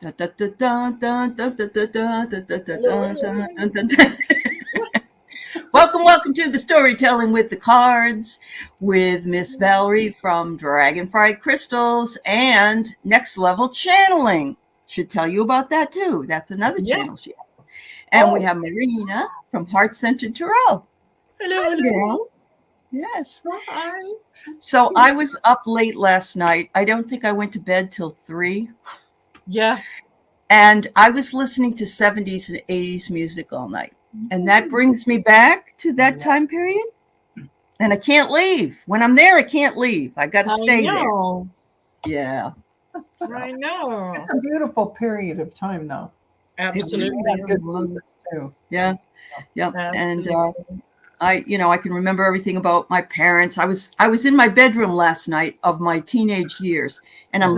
Dun, dun, dun, dun, dun, dun, dun, dun, dun, dun, dun, Hello, dun, hello. dun, dun, dun. Welcome to the Storytelling with the Cards with Miss Valerie from Dragonfly Crystals and Next Level Channeling. Should tell you about that too. That's another Yeah. channel she has. And we Oh, have Marina from Heart Centered Tarot. hello, Hi, hello. girl. Yes. Hi. So I was up late last night. I don't think I went to bed till 3. Yeah. And I was listening to 70s and 80s music all night. And that brings me back to that time period. And I can't leave. When I'm there, I can't leave. I got to I stay there. know. Yeah. I know. It's a beautiful period of time, though. Absolutely. It good music too. Yeah. Yep. And Absolutely. I can remember everything about my parents. I was in my bedroom last night of my teenage years, and I'm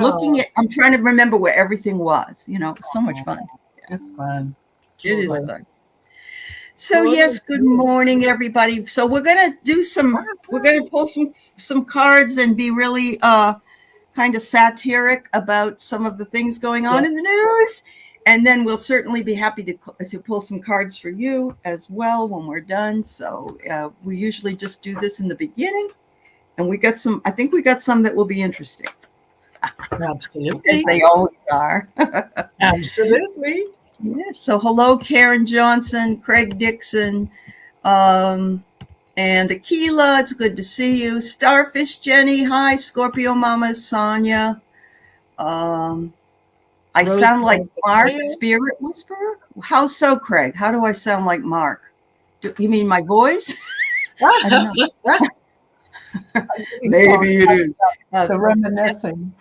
trying to remember where everything was. It was so much fun. It's fun. It is Totally. fun. So yes, good morning, everybody. So we're gonna pull some cards and be really kind of satiric about some of the things going on in the news. And then we'll certainly be happy to pull some cards for you as well when we're done. So we usually just do this in the beginning, and I think we got some that will be interesting. Absolutely. As they always are. Absolutely. Yeah. So hello, Karen Johnson, Craig Dixon, and Aquila. It's good to see you. Starfish Jenny. Hi, Scorpio Mama, Sonia. I sound like Mark, Spirit Whisperer. How so, Craig? How do I sound like Mark? You mean my voice? I don't know. Maybe it is. The reminiscing.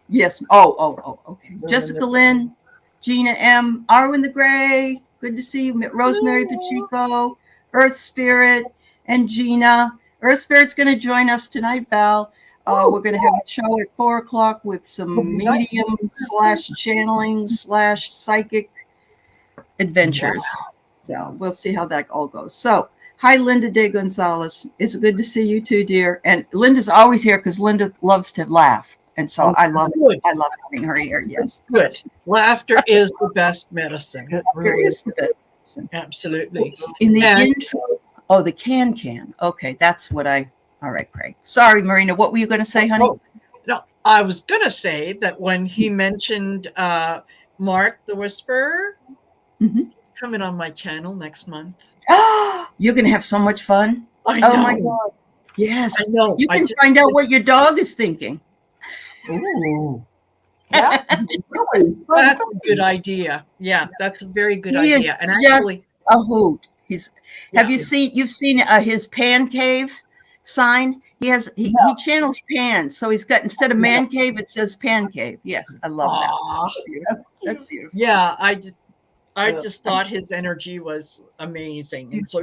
Yes. Oh, okay. Jessica Lynn, Gina M, Arwen the Gray. Good to see you. Rosemary Pacheco, Earth Spirit, and Gina. Earth Spirit's going to join us tonight, Val. We're going to have a show at 4:00 with some medium / channeling / psychic adventures. Wow. So we'll see how that all goes. So hi, Linda De Gonzalez. It's good to see you too, dear. And Linda's always here because Linda loves to laugh. And so I love having her here. Yes. Good. Laughter is the best medicine. It really is the best medicine. Absolutely. In the intro, the can. Okay, that's what all right, Craig. Sorry, Marina. What were you going to say, honey? No, I was going to say that when he mentioned Mark the Whisperer, coming on my channel next month. You're going to have so much fun. I know. Oh, my God. Yes. I know. You can find out what your dog is thinking. Ooh. Yeah. That's a good idea. Yeah, that's a very good idea. Is and just a hoot. You've seen his pan cave sign? He channels pan. So he's got, instead of man cave, it says pan cave. Yes, I love that. That's beautiful. Yeah, I just thought his energy was amazing. And so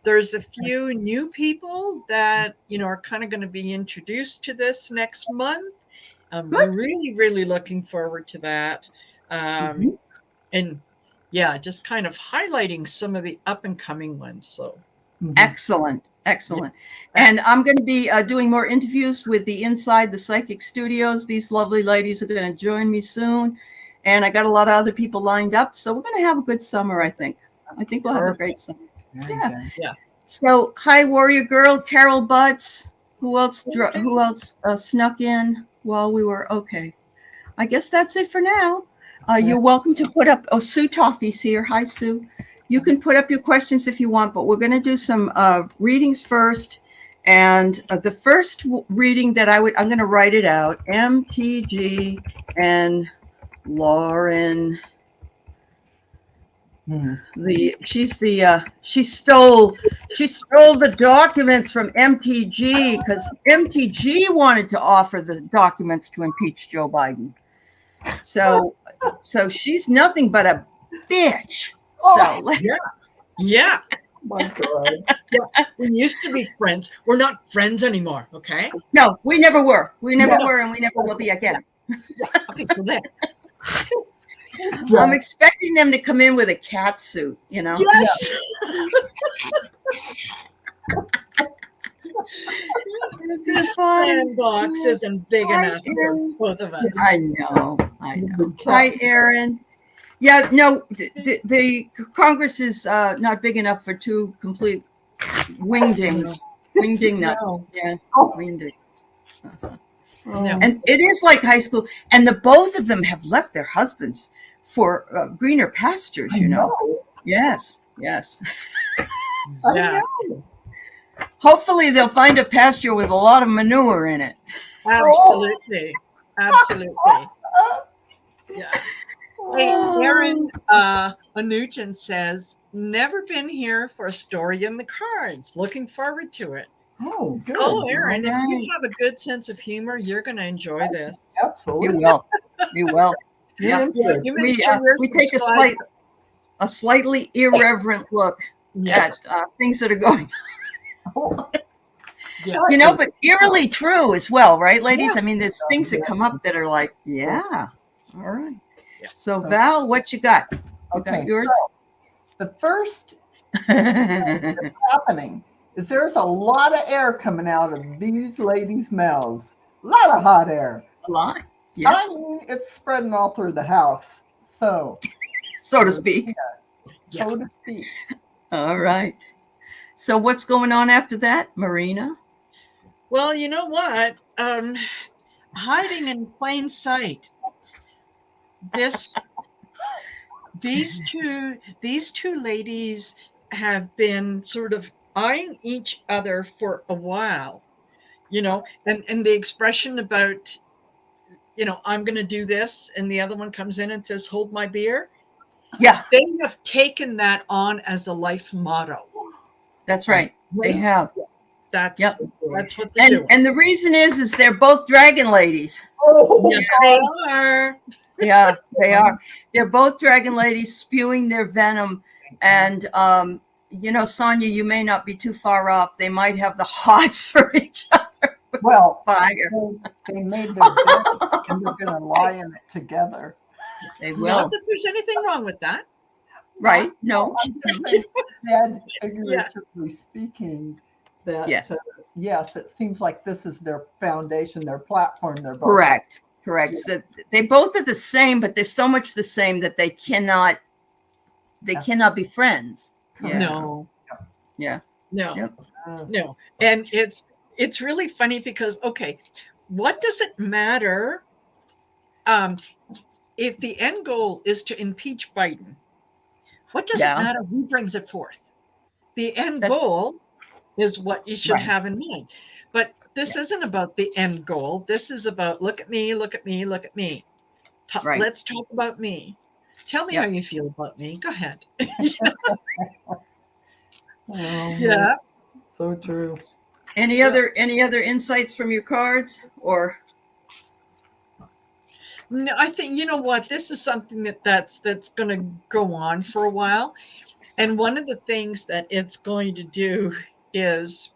there's a few new people that are kind of going to be introduced to this next month. We're really, really looking forward to that. And just kind of highlighting some of the up and coming ones. So excellent. And I'm going to be doing more interviews with the Inside the Psychic Studios. These lovely ladies are going to join me soon. And I got a lot of other people lined up. So we're going to have a good summer, I think. I think we'll have a great summer. Yeah. So, hi, Warrior Girl, Carol Butts. Who else snuck in while we were okay? I guess that's it for now. You're welcome to put up. Oh, Sue Toffee's here. Hi, Sue. You can put up your questions if you want, but we're going to do some readings first. And the first reading that I'm going to write it out. MTG and Lauren. She stole the documents from MTG because MTG wanted to offer the documents to impeach Joe Biden. So she's nothing but a bitch. Yeah. My God. Yeah. We used to be friends. We're not friends anymore. Okay. No, we never were. We never were, and we never will be again. Okay. So there. I'm expecting them to come in with a cat suit, Yes. This sandbox isn't big enough for both of us. I know. I know. Hi, Aaron. Yeah, no, the Congress is not big enough for two complete wingdings. Wingding nuts. No. Yeah, Oh. wingding. No. And it is like high school. And the both of them have left their husbands for greener pastures, you know. Yes, yes. Yeah. Hopefully they'll find a pasture with a lot of manure in it. Absolutely. Absolutely. Yeah. Hey, Aaron Anujan says, never been here for a story in the cards. Looking forward to it. Oh, good. Oh, Aaron, All if you right. have a good sense of humor, you're going to enjoy this. Absolutely. You will. You will. You're Yeah. in for it. You make sure you're We take subscribed. a slightly irreverent look Yes. at things that are going Yeah. you know, but eerily true as well, right, ladies? Yes. I mean, there's things that come up that are like, yeah, all right. Yeah. So, Val, what you got? You Okay, got yours? so the first that's happening is there's a lot of air coming out of these ladies' mouths. A lot of hot air. A lot, yes, I mean, it's spreading all through the house. So to speak. so to speak. All right. So, what's going on after that, Marina? Well, you know what? Hiding in plain sight. These two ladies have been sort of eyeing each other for a while, you know, and the expression about, you know, I'm going to do this, and the other one comes in and says, hold my beer. Yeah, They have taken that on as a life motto. that's right. They have. That's Yep. that's what they're doing. And the reason is they're both dragon ladies. Oh, Yes, they are. Yeah, they are. They're both dragon ladies spewing their venom. And, you know, Sonia, you may not be too far off. They might have the hots for each other. well, Fire. they made their bed and they're going to lie in it together. They Not will. that there's anything wrong with that. Right? No. I'm just saying that figuratively speaking, that Yes. Yes, it seems like this is their foundation, their platform. They're both Correct. So they both are the same, but they're so much the same that they cannot be friends. Yeah. No. Yeah. No. Yep. No. And it's really funny because, okay, what does it matter if the end goal is to impeach Biden? What does it matter who brings it forth? The end goal is what you should have in mind. But this isn't about the end goal. This is about look at me, look at me, look at me. Let's talk about me. Tell me how you feel about me. Go ahead. Yeah. So true. Any other insights from your cards or? No, I think, you know what, this is something that's going to go on for a while. And one of the things that it's going to do is,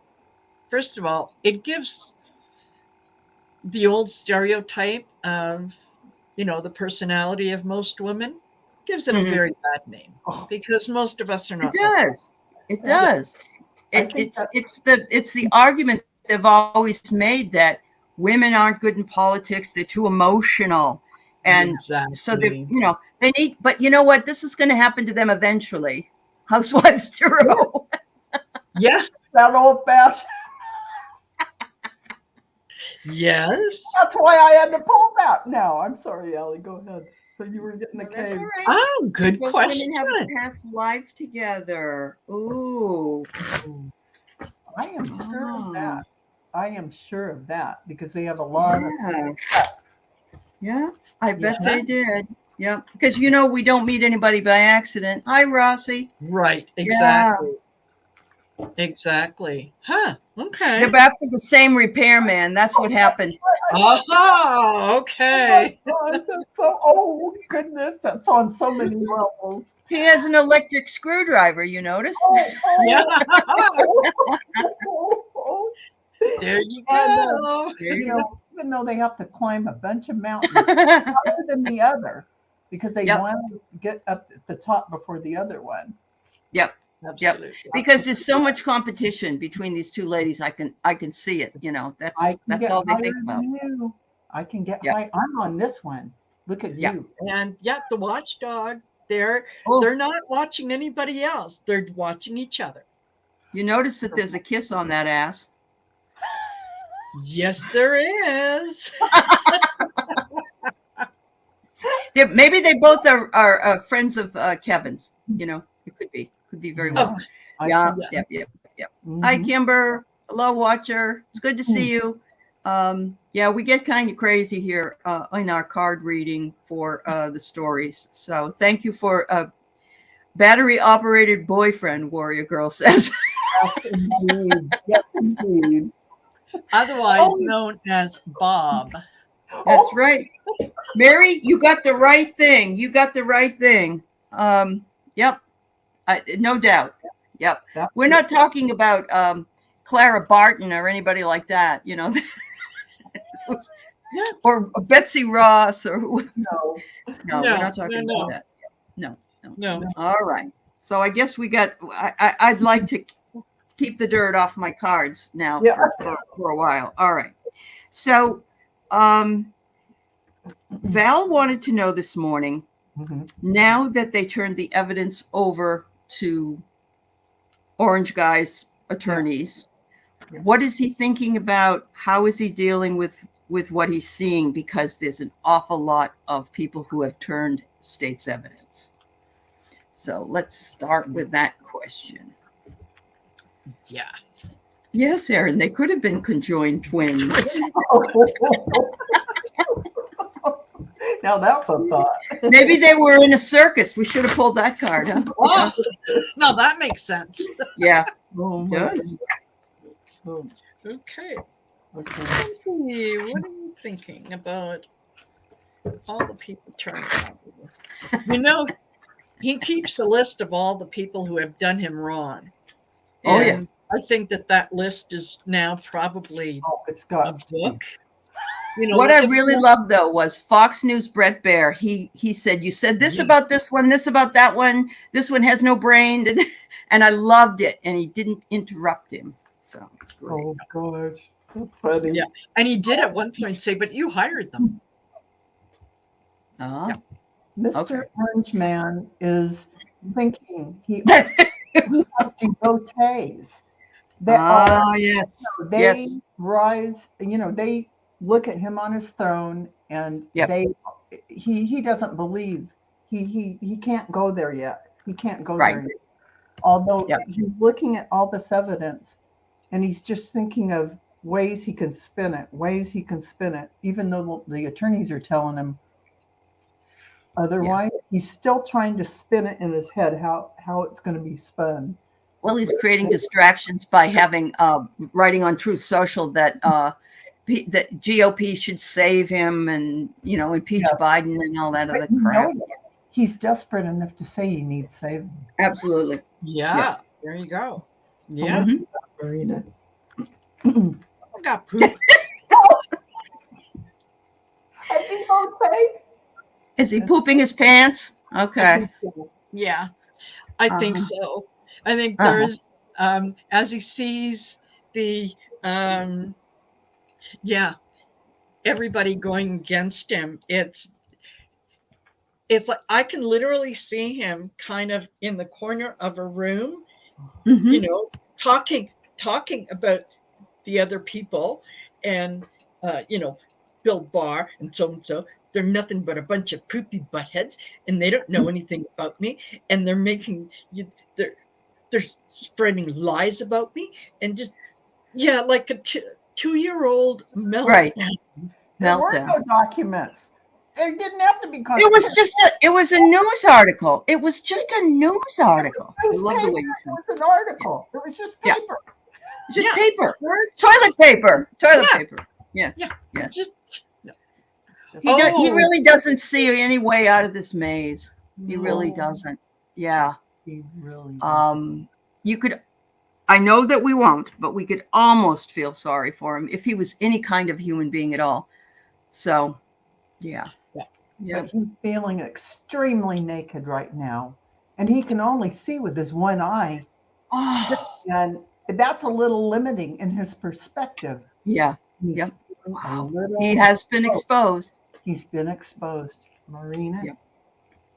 first of all, it gives the old stereotype of, you know, the personality of most women, gives it a very bad name because most of us are not. It does. It's the argument they've always made that women aren't good in politics. They're too emotional. And so they, you know, they need, but you know what? This is going to happen to them eventually. Housewives Tarot. Yeah. That old fashioned. Yes. That's why I had to pull that. No, I'm sorry, Aley. Go ahead. So you were getting the cave. That's all right. Oh, good question. Women have a past life together. Ooh. I am sure of that. I am sure of that because they have a lot of. Yeah, I bet they did. Yeah, because you know we don't meet anybody by accident. Hi, Rossi. Right. Exactly. Yeah. Exactly. Huh. Okay. They're after the same repairman. That's what happened. Oh, okay. Oh, goodness. That's on so many levels. He has an electric screwdriver, you notice? Yeah. There you go. Even though they have to climb a bunch of mountains, other than the other, because they want to get up at the top before the other one. Yep. Absolutely. Yep. Because there's so much competition between these two ladies. I can see it. You know, that's all they think about. I can get high. I'm on this one. Look at Yeah. you. And the watchdog, they're not watching anybody else. They're watching each other. You notice that there's a kiss on that ass. Yes, there is. Maybe they both are friends of Kevin's. You know, it could be very well. Yeah. Hi, Kimber. Hello, Watcher. It's good to see you. Yeah, we get kind of crazy here in our card reading for the stories. So thank you for battery operated boyfriend, Warrior Girl says. Yes, indeed. Yes, indeed. Otherwise known as Bob. That's right. Mary, you got the right thing. You got the right thing. Yep. No doubt. Yep. We're not talking about Clara Barton or anybody like that, you know, or Betsy Ross or who. No, we're not talking about that. No. All right. So I guess we got. I'd like to keep the dirt off my cards now for a while. All right. So, Val wanted to know this morning. Now that they turned the evidence over to Orange Guy's attorneys, what is he thinking about? How is he dealing with what he's seeing? Because there's an awful lot of people who have turned state's evidence. So let's start with that question. Yeah. Yes, Aaron, they could have been conjoined twins. Now that's a thought. Maybe they were in a circus. We should have pulled that card, huh? Oh, no, that makes sense. Yeah, it does. Okay. What are you thinking about all the people turning out? You know, he keeps a list of all the people who have done him wrong. And I think that list is now probably it's got a book. You know, what I really loved though was Fox News Brett Baer. He said, you said this about this one, this about that one. This one has no brain, and I loved it. And he didn't interrupt him. So it's great. Oh gosh, that's funny. Yeah, and he did at one point say, "But you hired them." Mr. Orange Man is thinking he has devotees that are they rise. You know, they look at him on his throne, and he doesn't believe he can't go there yet. He can't go there yet. Although he's looking at all this evidence, and he's just thinking of ways he can spin it, even though the attorneys are telling him otherwise. He's still trying to spin it in his head how it's going to be spun. Well, he's creating distractions by having writing on Truth Social that that GOP should save him and, you know, impeach Biden and all that other crap. He's desperate enough to say he needs saving. Absolutely. Yeah. There you go. Yeah. Marina. I got poop. Is he pooping his pants? Okay. Yeah, I think so. I think there's, as he sees the, everybody going against him, it's like I can literally see him kind of in the corner of a room, you know, talking about the other people, and you know, Bill Barr and so. They're nothing but a bunch of poopy buttheads, and they don't know anything about me, and they're making they're spreading lies about me, and just like a 2-year-old meltdown. Right. There were no documents. There didn't have to be. It was a news article. It was just a news article. I love the way you said it. It was an article. It was just paper. Just paper. Toilet paper. Paper. Yeah. Yes. He really doesn't see any way out of this maze. He really doesn't. Yeah. He really you could, I know that we won't, but we could almost feel sorry for him if he was any kind of human being at all. So, yeah. But he's feeling extremely naked right now, and he can only see with his one eye. And that's a little limiting in his perspective. Yeah. Wow. He has been exposed. He's been exposed. Marina. Yep.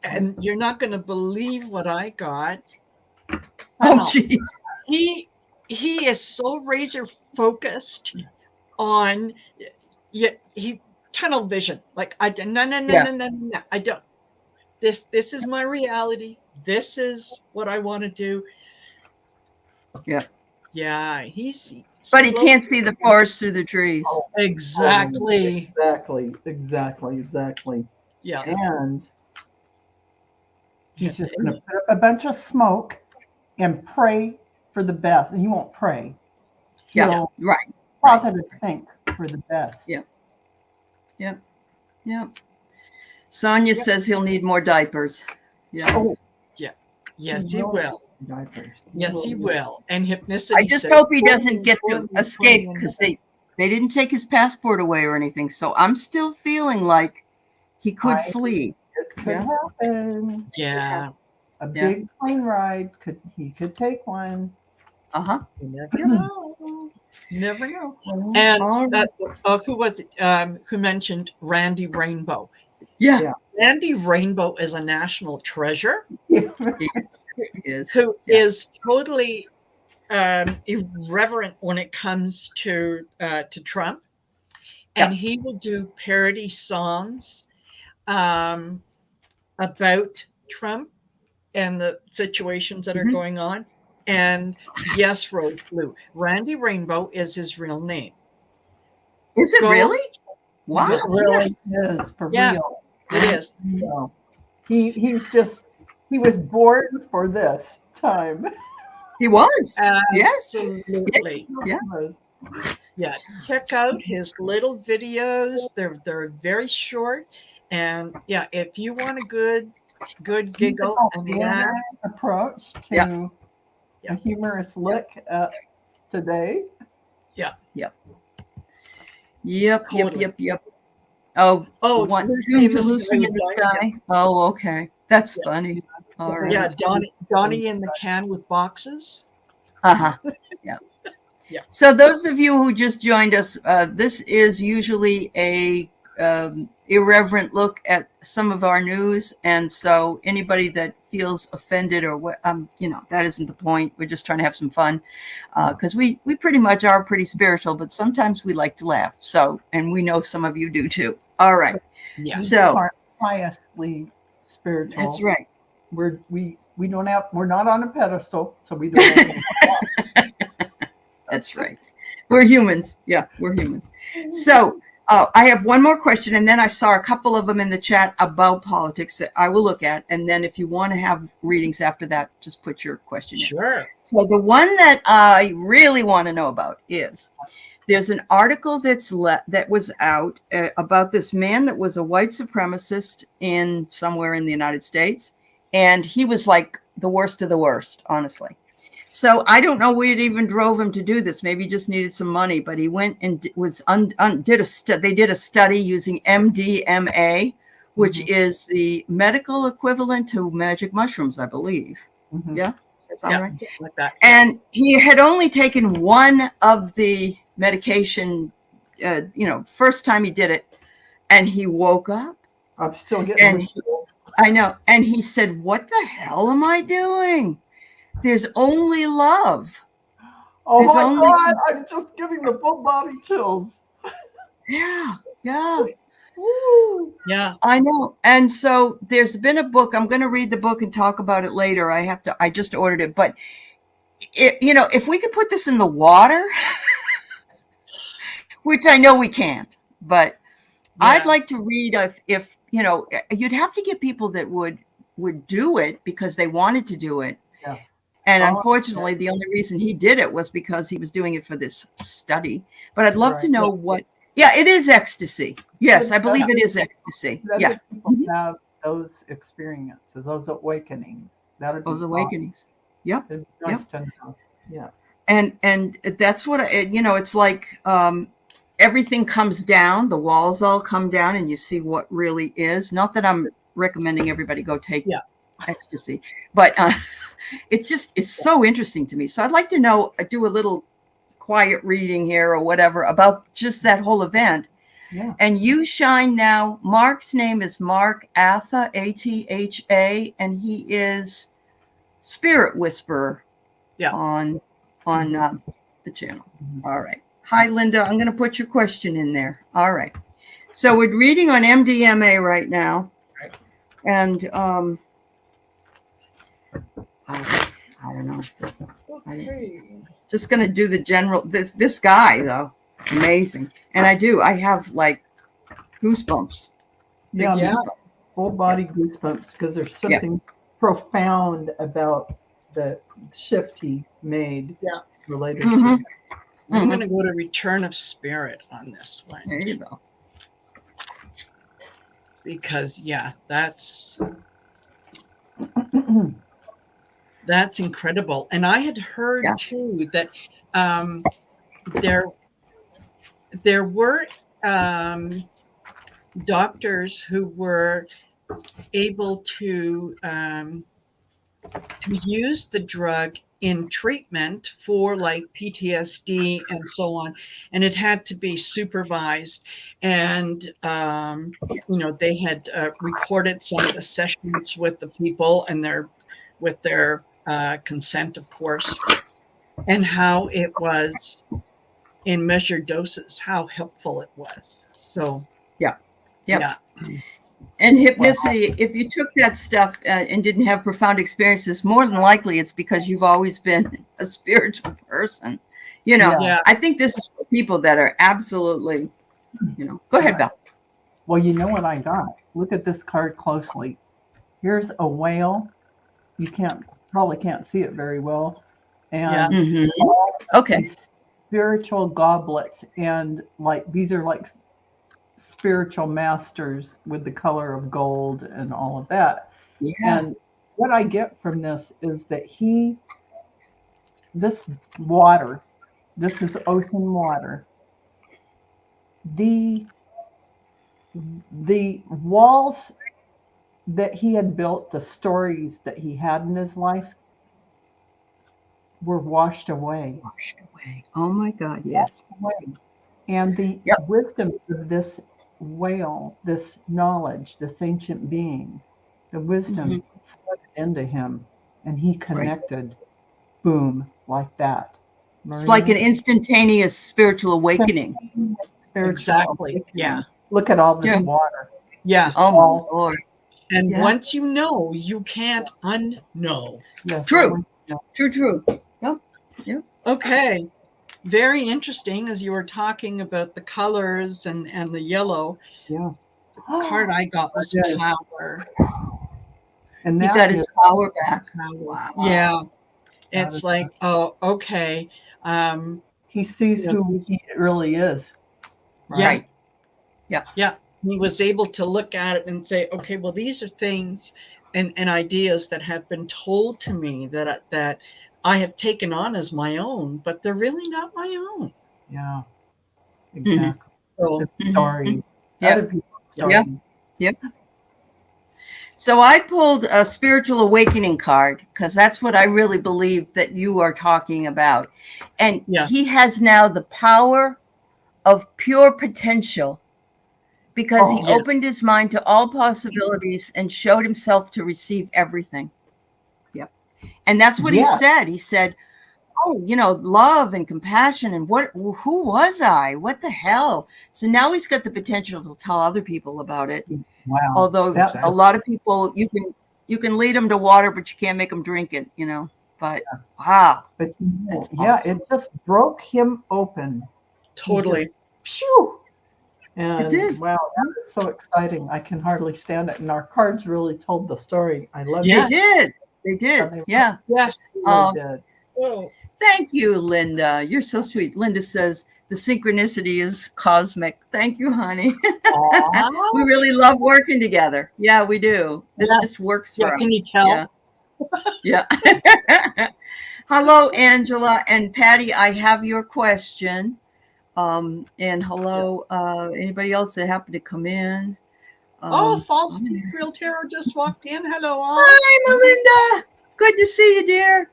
And you're not going to believe what I got. Oh, jeez. He is so razor focused on he tunnel vision. Like no. I don't. This is my reality. This is what I want to do. Yeah. Yeah, but he can't see the forest through the trees. Oh, exactly. Exactly. Yeah. And he's just going to put up a bunch of smoke and pray for the best. And he won't pray. He'll positive think for the best. Yep. Sonia says he'll need more diapers. Yeah. Oh, yeah. Yes, he will. Diapers. Yes, he will. And hypnicity. I just hope he doesn't get to escape, because they didn't take his passport away or anything. So I'm still feeling like he could flee. It could happen. Yeah. A big plane ride. He could take one. Uh-huh. You never know. You never know. And who was it who mentioned Randy Rainbow? Yeah. Randy Rainbow is a national treasure. He is. Who is totally irreverent when it comes to Trump. And he will do parody songs about Trump and the situations that are going on. And yes, Rose Blue, Randy Rainbow is his real name. Is it really? Wow. It really is, for real. It is. No. He was born for this time. He was. Absolutely. Yeah. Check out his little videos. They're very short. And if you want a good giggle and laugh approach to a humorous look at today. Yep. Oh, Tomb to Lucy in the Sky. Oh, okay. That's funny. All right. Yeah, Donnie in the can with boxes. Yeah. So those of you who just joined us, this is usually a irreverent look at some of our news, and so anybody that feels offended or what, that isn't the point. We're just trying to have some fun, because we pretty much are pretty spiritual, but sometimes we like to laugh. So, and we know some of you do too. All right. Yeah. So piously spiritual. That's right. We're not on a pedestal, so we don't. That's right. We're humans. Yeah, we're humans. So I have one more question, and then I saw a couple of them in the chat about politics that I will look at. And then if you want to have readings after that, just put your question in. Sure. So the one that I really want to know about is there's an article that was out about this man that was a white supremacist in somewhere in the United States. And he was like the worst of the worst, honestly. So I don't know what even drove him to do this. Maybe he just needed some money, but he went and they did a study using MDMA, which is the medical equivalent to magic mushrooms, I believe. Yeah, that's all right. Like that. And he had only taken one of the medication, first time he did it, and he woke up. I'm still getting. I know, and he said, "What the hell am I doing? There's only love." Oh my God, I'm just getting the full body chills. Yeah. Woo. Yeah. I know. And so there's been a book. I'm going to read the book and talk about it later. I just ordered it. But, if we could put this in the water, which I know we can't, but I'd like to read if you'd have to get people that would do it because they wanted to do it. Yeah. And unfortunately, the only reason he did it was because he was doing it for this study. But I'd love to know what. Yeah, it is ecstasy. Yes, I believe it is ecstasy. Yeah. People have those experiences, those awakenings. Those awakenings. Yep. It'd be nice to know. Yeah. And that's what it's like. Everything comes down. The walls all come down, and you see what really is. Not that I'm recommending everybody go take ecstasy, but it's so interesting to me. So I'd like to do a little quiet reading here or whatever about just that whole event. Yeah. And you shine now. Mark's name is Mark Atha, Atha, and he is Spirit Whisperer on the channel. All right. Hi, Linda. I'm going to put your question in there. All right. So we're reading on MDMA right now. And I don't know. Just going to do the general. This guy, though, amazing. And I have like goosebumps. Yeah. Full body goosebumps because there's something profound about the shift he made related to it. I'm going to go to Return of Spirit on this one. There you go. Because that's incredible. And I had heard too that there were doctors who were able to use the drug in treatment for like PTSD and so on, and it had to be supervised. And they had recorded some of the sessions with the people and with their consent, of course, and how it was in measured doses, how helpful it was. So yeah. And hypnicity, if you took that stuff and didn't have profound experiences, more than likely it's because you've always been a spiritual person. I think this is for people that are absolutely, Go ahead, Val. Well, you know what I got? Look at this card closely. Here's a whale. You probably can't see it very well. And spiritual goblets, and like these are like spiritual masters with the color of gold and all of that. Yeah. And what I get from this is that this water, this is ocean water. The walls that he had built, the stories that he had in his life were washed away. Oh my God, yes. And the wisdom of this whale, this knowledge, this ancient being, the wisdom flooded into him, and he connected, boom, like that. Marina? It's like an instantaneous spiritual awakening. Exactly. Yeah. Look at all this water. Yeah. Oh my Lord. And once you know, you can't unknow. Yes. True. True. Yep. Okay. Very interesting as you were talking about the colors and the yellow. Yeah. The card I got was power. And he got his power back. Wow. Yeah. It's like, okay. He sees who he really is. Right. Yeah. He was able to look at it and say, okay, well, these are things and ideas that have been told to me that I have taken on as my own, but they're really not my own. Yeah, exactly. So, the story, other people's stories. Yep. So I pulled a spiritual awakening card because that's what I really believe that you are talking about. And he has now the power of pure potential because he opened his mind to all possibilities and showed himself to receive everything. And that's what he said. He said, love and compassion and who was I? What the hell? So now he's got the potential to tell other people about it. Wow. Although a lot of people, you can lead them to water, but you can't make them drink it, But wow. But awesome. It just broke him open. Totally. Phew. And it did. Wow, that was so exciting. I can hardly stand it. And our cards really told the story. I love it. They did. Yeah. Yes. They did. Oh. Thank you, Linda. You're so sweet. Linda says the synchronicity is cosmic. Thank you, honey. We really love working together. Yeah, we do. This just works for us. Can you tell? Yeah. Hello, Angela and Patty. I have your question. And hello, anybody else that happened to come in? False Real Tarot just walked in. Hello, all. Hi, Melinda. Good to see you, dear.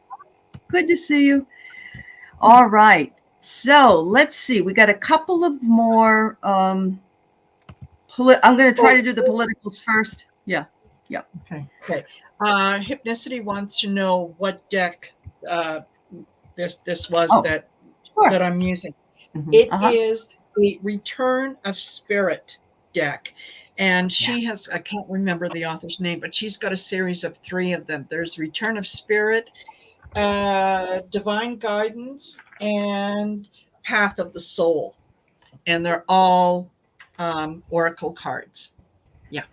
Good to see you. All right. So let's see. We got a couple of more I'm going to try to do the politicals first. Yeah. Okay. Hypnicity wants to know what deck this was that I'm using. It is the Return of Spirit deck. And she has, I can't remember the author's name, but she's got a series of 3 of them. There's Return of Spirit, Divine Guidance, and Path of the Soul. And they're all oracle cards. Yeah.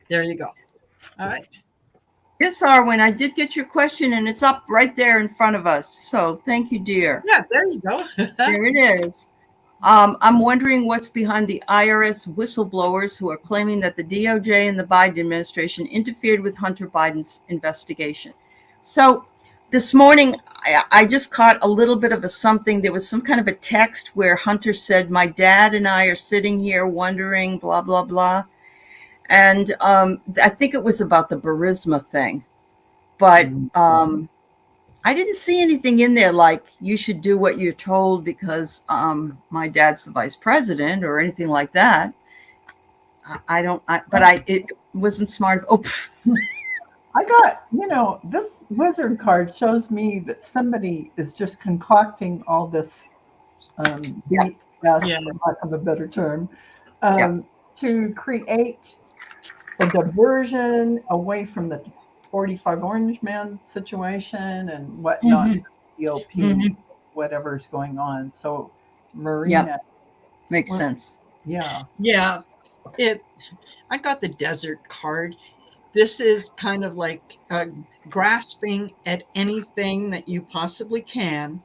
There you go. All right. Yes, Arwen, I did get your question, and it's up right there in front of us. So thank you, dear. Yeah, there you go. There it is. I'm wondering what's behind the IRS whistleblowers who are claiming that the DOJ and the Biden administration interfered with Hunter Biden's investigation. So this morning, I just caught a little bit of a something. There was some kind of a text where Hunter said, my dad and I are sitting here wondering, blah, blah, blah. And I think it was about the Burisma thing. But I didn't see anything in there like you should do what you're told because my dad's the vice president or anything like that. It wasn't smart. Oh, I got, this wizard card shows me that somebody is just concocting all this BS, for lack of a better term, to create a diversion away from the 45 Orange Man situation and whatnot, GOP, whatever's going on. So Marina makes sense. Yeah. I got the desert card. This is kind of like grasping at anything that you possibly can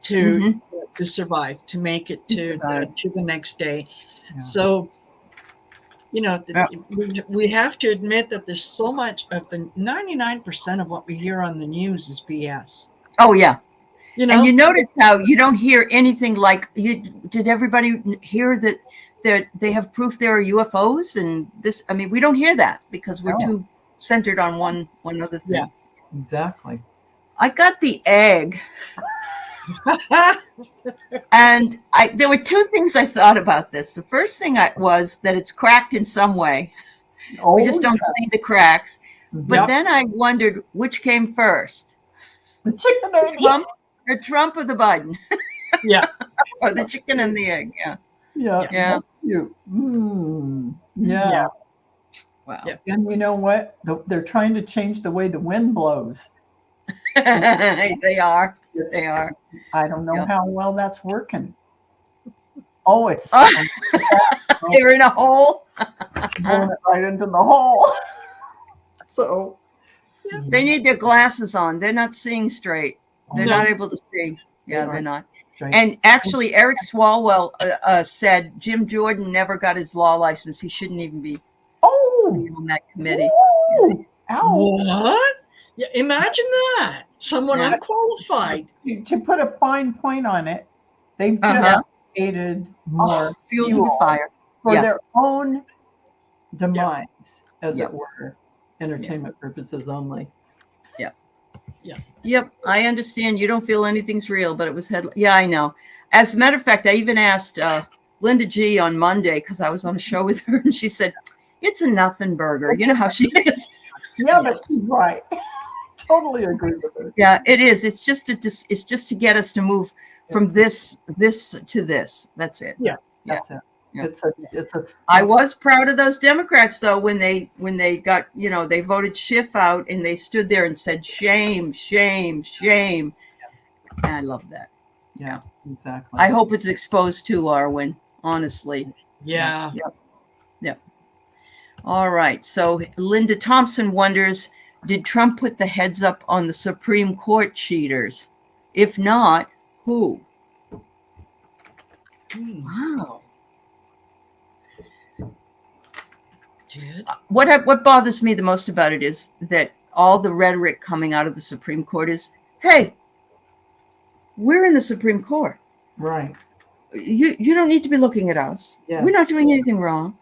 to survive, to make it to the next day. Yeah. So, we have to admit that there's so much of the 99% of what we hear on the news is BS. Oh, yeah. And you notice how you don't hear anything like did everybody hear that they have proof there are UFOs and this? I mean, we don't hear that because we're too centered on one other thing. Yeah, exactly. I got the egg. And there were 2 things I thought about this. The first thing was that it's cracked in some way. We just don't see the cracks. But then I wondered which came first. The chicken or the Trump or the Biden? Yeah. Or the chicken and the egg. Yeah. Yeah. Yeah. Wow. Yeah. And you know what? They're trying to change the way the wind blows. They are. I don't know how well that's working. Oh, it's you're in a hole. Blowing it right into the hole. So they need their glasses on. They're not seeing straight. They're not able to see. Yeah, they're not. Straight. And actually, Eric Swalwell said Jim Jordan never got his law license. He shouldn't even be on that committee. What? Yeah, imagine that. Someone unqualified. To put a fine point on it, they've just created more fuel to the fire for their own demise, as it were, entertainment purposes only. Yep, I understand. You don't feel anything's real, but it was Yeah, I know. As a matter of fact, I even asked Linda G on Monday because I was on a show with her, and she said, "It's a nothing burger." You know how she is. Yeah, but she's right. Totally agree with her. Yeah, it is. It's just to get us to move from this to this. That's it. Yeah, that's it. Yeah. I was proud of those Democrats though when they got they voted Schiff out and they stood there and said shame, shame, shame. And I love that. Yeah, exactly. I hope it's exposed too, Arwen. Honestly. Yeah. Yep. All right. So Linda Thompson wonders, did Trump put the heads up on the Supreme Court cheaters? If not, who? Wow. What bothers me the most about it is that all the rhetoric coming out of the Supreme Court is, hey, we're in the Supreme Court. Right. You don't need to be looking at us. Yeah. We're not doing anything wrong.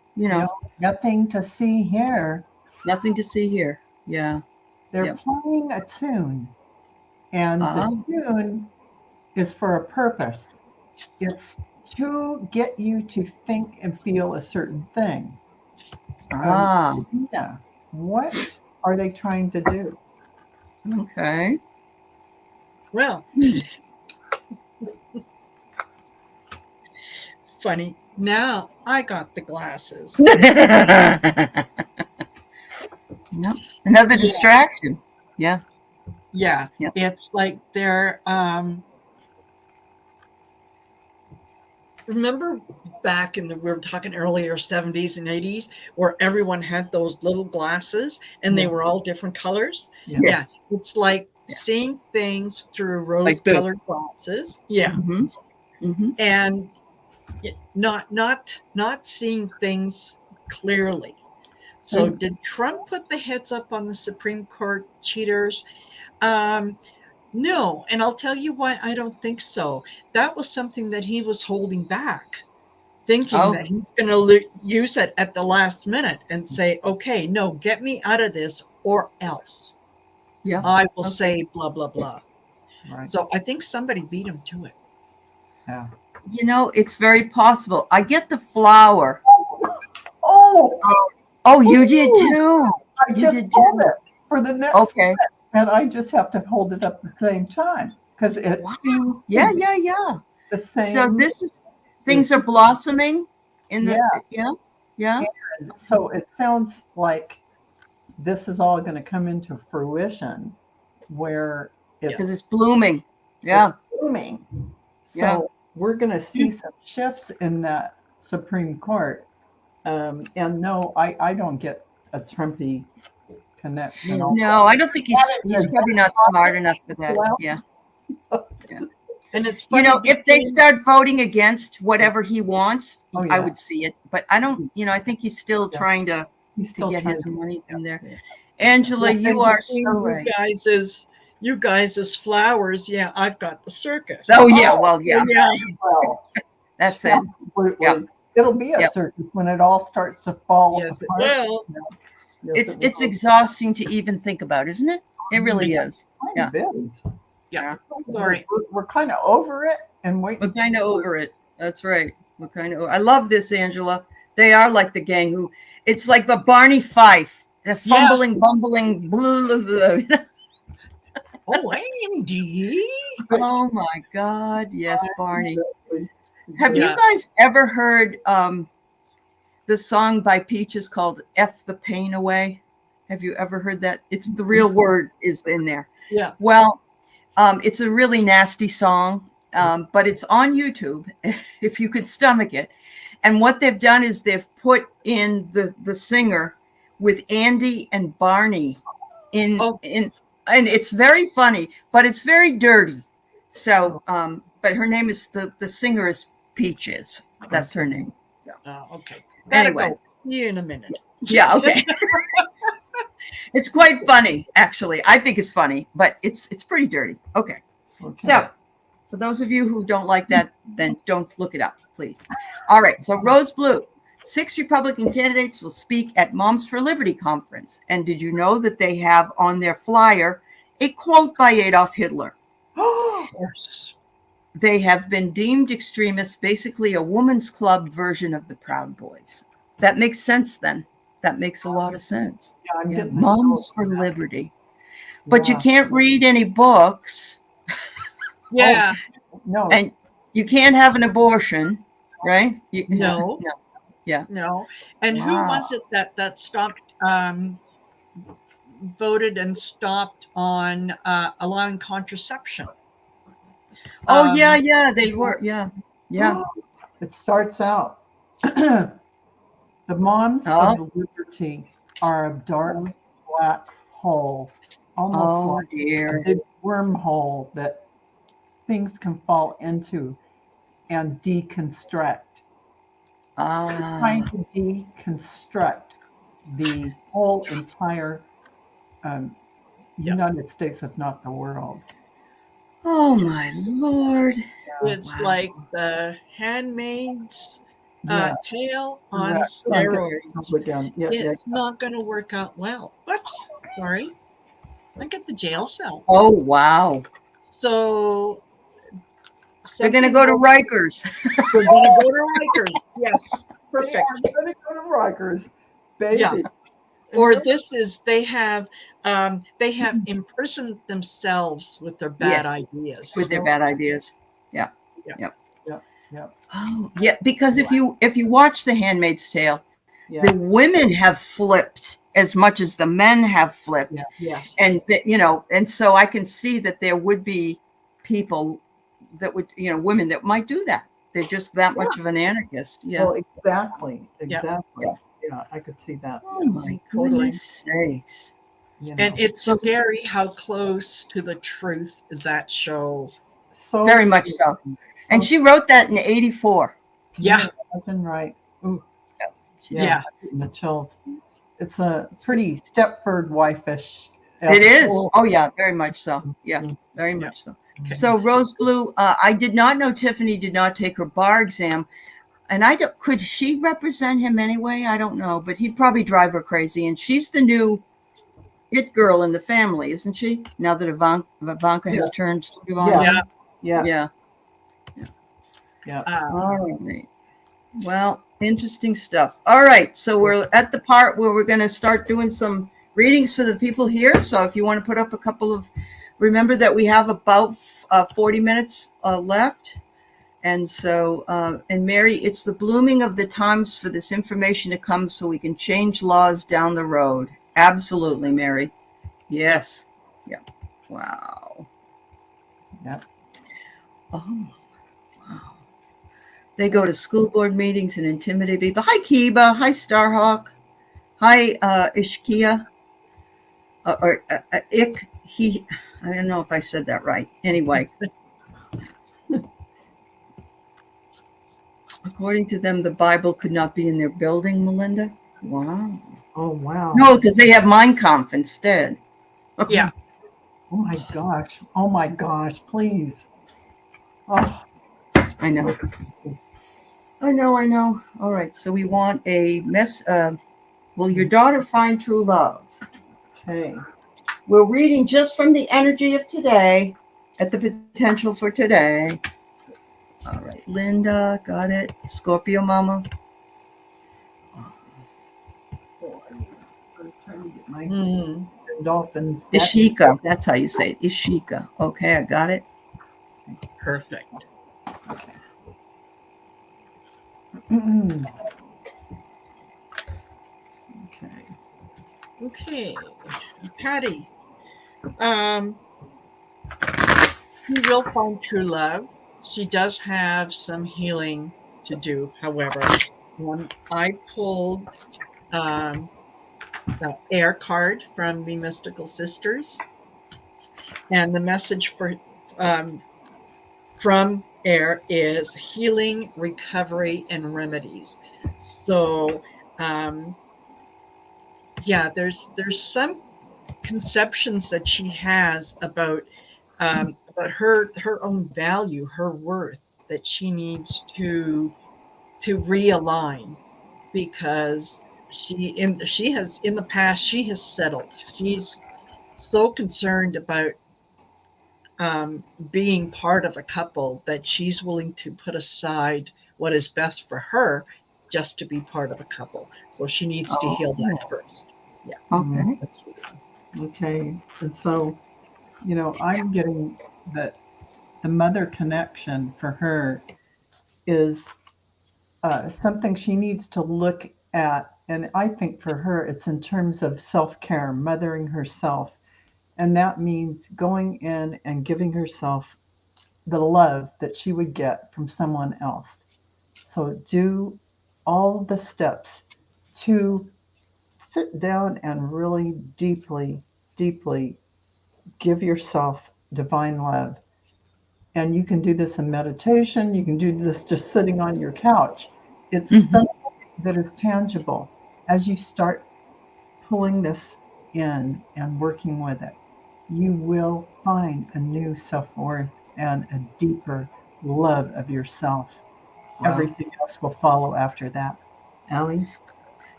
Nothing to see here. Nothing to see here. Yeah. They're playing a tune. And the tune is for a purpose. It's to get you to think and feel a certain thing. Yeah. What are they trying to do? Okay. Well, funny. Now I got the glasses. No. Another distraction. Yeah. Yeah. It's like they're remember back in we were talking earlier 70s and 80s where everyone had those little glasses and they were all different colors. Yes. Yeah. It's like seeing things through rose-colored glasses. Yeah. Mm-hmm. Mm-hmm. And not seeing things clearly. So did Trump put the heads up on the Supreme Court cheaters? No, and I'll tell you why I don't think so. That was something that he was holding back, thinking that he's going to use it at the last minute and say, okay, no, get me out of this or else. Yeah. I will say blah, blah, blah. Right. So I think somebody beat him to it. Yeah. You know, it's very possible. I get the flower. Oh, you did too. I just pulled it for the next one, and I just have to hold it up at the same time because it seems the same. So this is things are blossoming in the yeah. And so it sounds like this is all going to come into fruition where because it's blooming. Yeah. It's blooming. So we're going to see some shifts in that Supreme Court. And no, I don't get a Trumpy connection. No, I don't think he's probably not smart enough for that. Yeah. And it's funny, if they start voting against whatever he wants, I would see it. But I don't, I think he's still trying to get his money from there. Yeah. Angela, you are so right. You guys as flowers. Yeah, I've got the circus. Oh yeah, well, yeah. Well, that's it. Yeah. It'll be a circus when it all starts to fall apart. Well, it's exhausting to even think about, isn't it? It really is. Yeah. Yeah. Sorry. We're kind of over it and waiting. We're kind of over it. That's right. We're kind of. I love this, Angela. They are like the gang who. It's like the Barney Fife. The fumbling, bumbling. Blah, blah, blah. Oh, Andy. Oh my God. Yes, Barney. Have you guys ever heard the song by Peaches called F the Pain Away? Have you ever heard that? It's the real word is in there. Yeah. Well, it's a really nasty song, but it's on YouTube if you could stomach it. And what they've done is they've put in the singer with Andy and Barney in, and it's very funny, but it's very dirty. So, but her name is the singer is Peaches. That's her name. So. Okay. Anyway, see you in a minute. Yeah. Okay. It's quite funny, actually. I think it's funny, but it's pretty dirty. Okay. So, for those of you who don't like that, then don't look it up, please. All right. So, Rose Blue. 6 Republican candidates will speak at Moms for Liberty conference. And did you know that they have on their flyer a quote by Adolf Hitler? Yes. They have been deemed extremists, basically a woman's club version of the Proud Boys. That makes sense then. That makes a lot of sense. Yeah, Moms for Liberty. But you can't read any books. Yeah. No. And you can't have an abortion, right? No. Yeah. No. And who was it that stopped, voted and stopped on allowing contraception? Oh, yeah, they were. Yeah. It starts out. The Moms of Liberty are a dark black hole, almost like a big wormhole that things can fall into and deconstruct. Trying to deconstruct the whole entire United States, if not the world. Oh my Lord! It's like the Handmaid's Tale on steroids. It's not going to work out well. Whoops, sorry. I get the jail cell. Oh wow! So They're going to go to Rikers. We're going to go to Rikers. Yes, perfect. They're going to go to Rikers, baby. Yeah. Or this is they have imprisoned themselves with their bad ideas. With their bad ideas. Yeah. Yeah. Oh, yeah. Because if you watch The Handmaid's Tale, the women have flipped as much as the men have flipped. Yeah. Yes. And and so I can see that there would be people that would, women that might do that. They're just that much of an anarchist. Yeah. Well, exactly. Yeah, I could see that. Oh my goodness sakes. And it's scary how close to the truth that show. So very much so. And she wrote that in 1984. Yeah. Right. Ooh. Yeah. The chills. It's a pretty Stepford wife-ish. It is. Oh yeah, very much so. Yeah, very much so. Okay. So Rose Blue, I did not know Tiffany did not take her bar exam. And could she represent him anyway? I don't know, but he'd probably drive her crazy. And she's the new it girl in the family, isn't she? Now that Ivanka has turned Ivanka. Yeah. All right. Well, interesting stuff. All right. So we're at the part where we're going to start doing some readings for the people here. So if you want to put up a couple of, remember that we have about 40 minutes left. And so, and Mary, it's the blooming of the times for this information to come so we can change laws down the road. Absolutely, Mary. Yes. Yeah. Wow. Yep. Oh, wow. They go to school board meetings and intimidate people. Hi, Kiba. Hi, Starhawk. Hi, Ishkia. I don't know if I said that right. Anyway. According to them, the Bible could not be in their building, Melinda. Wow. Oh, wow. No, because they have Mein Kampf instead. Yeah. Oh, my gosh. Please. Oh. I know. All right. So we want a will your daughter find true love? Okay. We're reading just from the energy of today at the potential for today. All right, Linda, got it. Scorpio Mama. Dolphins. Ishika, that's how you say it. Ishika. Okay, I got it. Perfect. Okay. Okay. Patty. You will find true love. She does have some healing to do, however. I pulled the air card from the Mystical Sisters. And the message from air is healing, recovery, and remedies. So, there's some conceptions that she has about her own value, her worth, that she needs to realign, because she has in the past, she has settled. She's so concerned about being part of a couple that she's willing to put aside what is best for her just to be part of a couple. So she needs to heal that first. Yeah. Okay. And so, I'm getting that the mother connection for her is something she needs to look at. And I think for her, it's in terms of self-care, mothering herself. And that means going in and giving herself the love that she would get from someone else. So do all the steps to sit down and really deeply, deeply give yourself divine love. And you can do this in meditation. You can do this just sitting on your couch. It's something that is tangible. As you start pulling this in and working with it, you will find a new self-worth and a deeper love of yourself. Wow. Everything else will follow after that. Aley?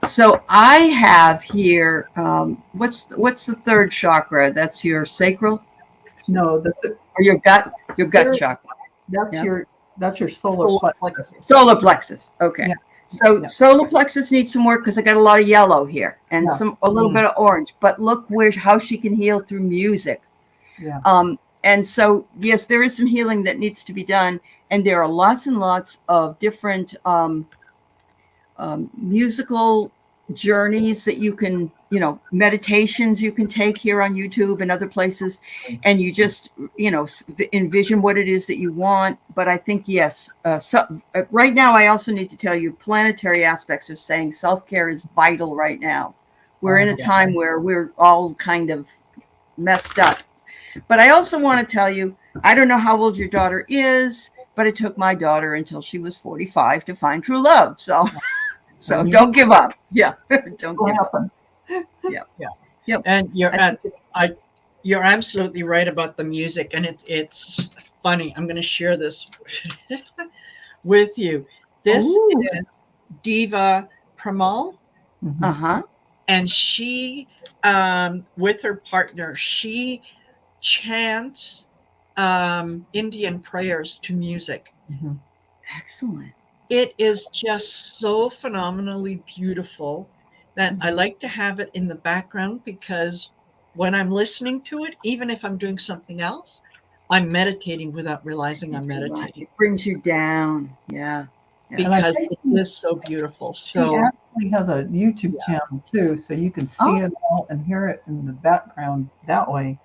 So I have here, what's the third chakra? That's your sacral? No, or your gut chakra. That's your solar plexus. Solar plexus. Okay. Yeah. So solar plexus needs some work because I got a lot of yellow here and a little bit of orange. But look how she can heal through music. Yeah. And so yes, there is some healing that needs to be done, and there are lots and lots of different musical journeys that you can, meditations you can take here on YouTube and other places, and you just, envision what it is that you want. But I think, yes, right now, I also need to tell you, planetary aspects are saying self-care is vital right now. We're in a time where we're all kind of messed up. But I also want to tell you, I don't know how old your daughter is, but it took my daughter until she was 45 to find true love. So don't give up. Yeah. Don't give up. Yeah. Yep. And you're absolutely right about the music. And it's funny. I'm going to share this with you. This is Diva Pramal. Uh-huh. And she, with her partner, she chants Indian prayers to music. Mm-hmm. Excellent. It is just so phenomenally beautiful that I like to have it in the background, because when I'm listening to it, even if I'm doing something else, I'm meditating without realizing I'm meditating. It brings you down. Yeah. Because it is so beautiful. So she actually has a YouTube channel too, so you can see it all and hear it in the background that way.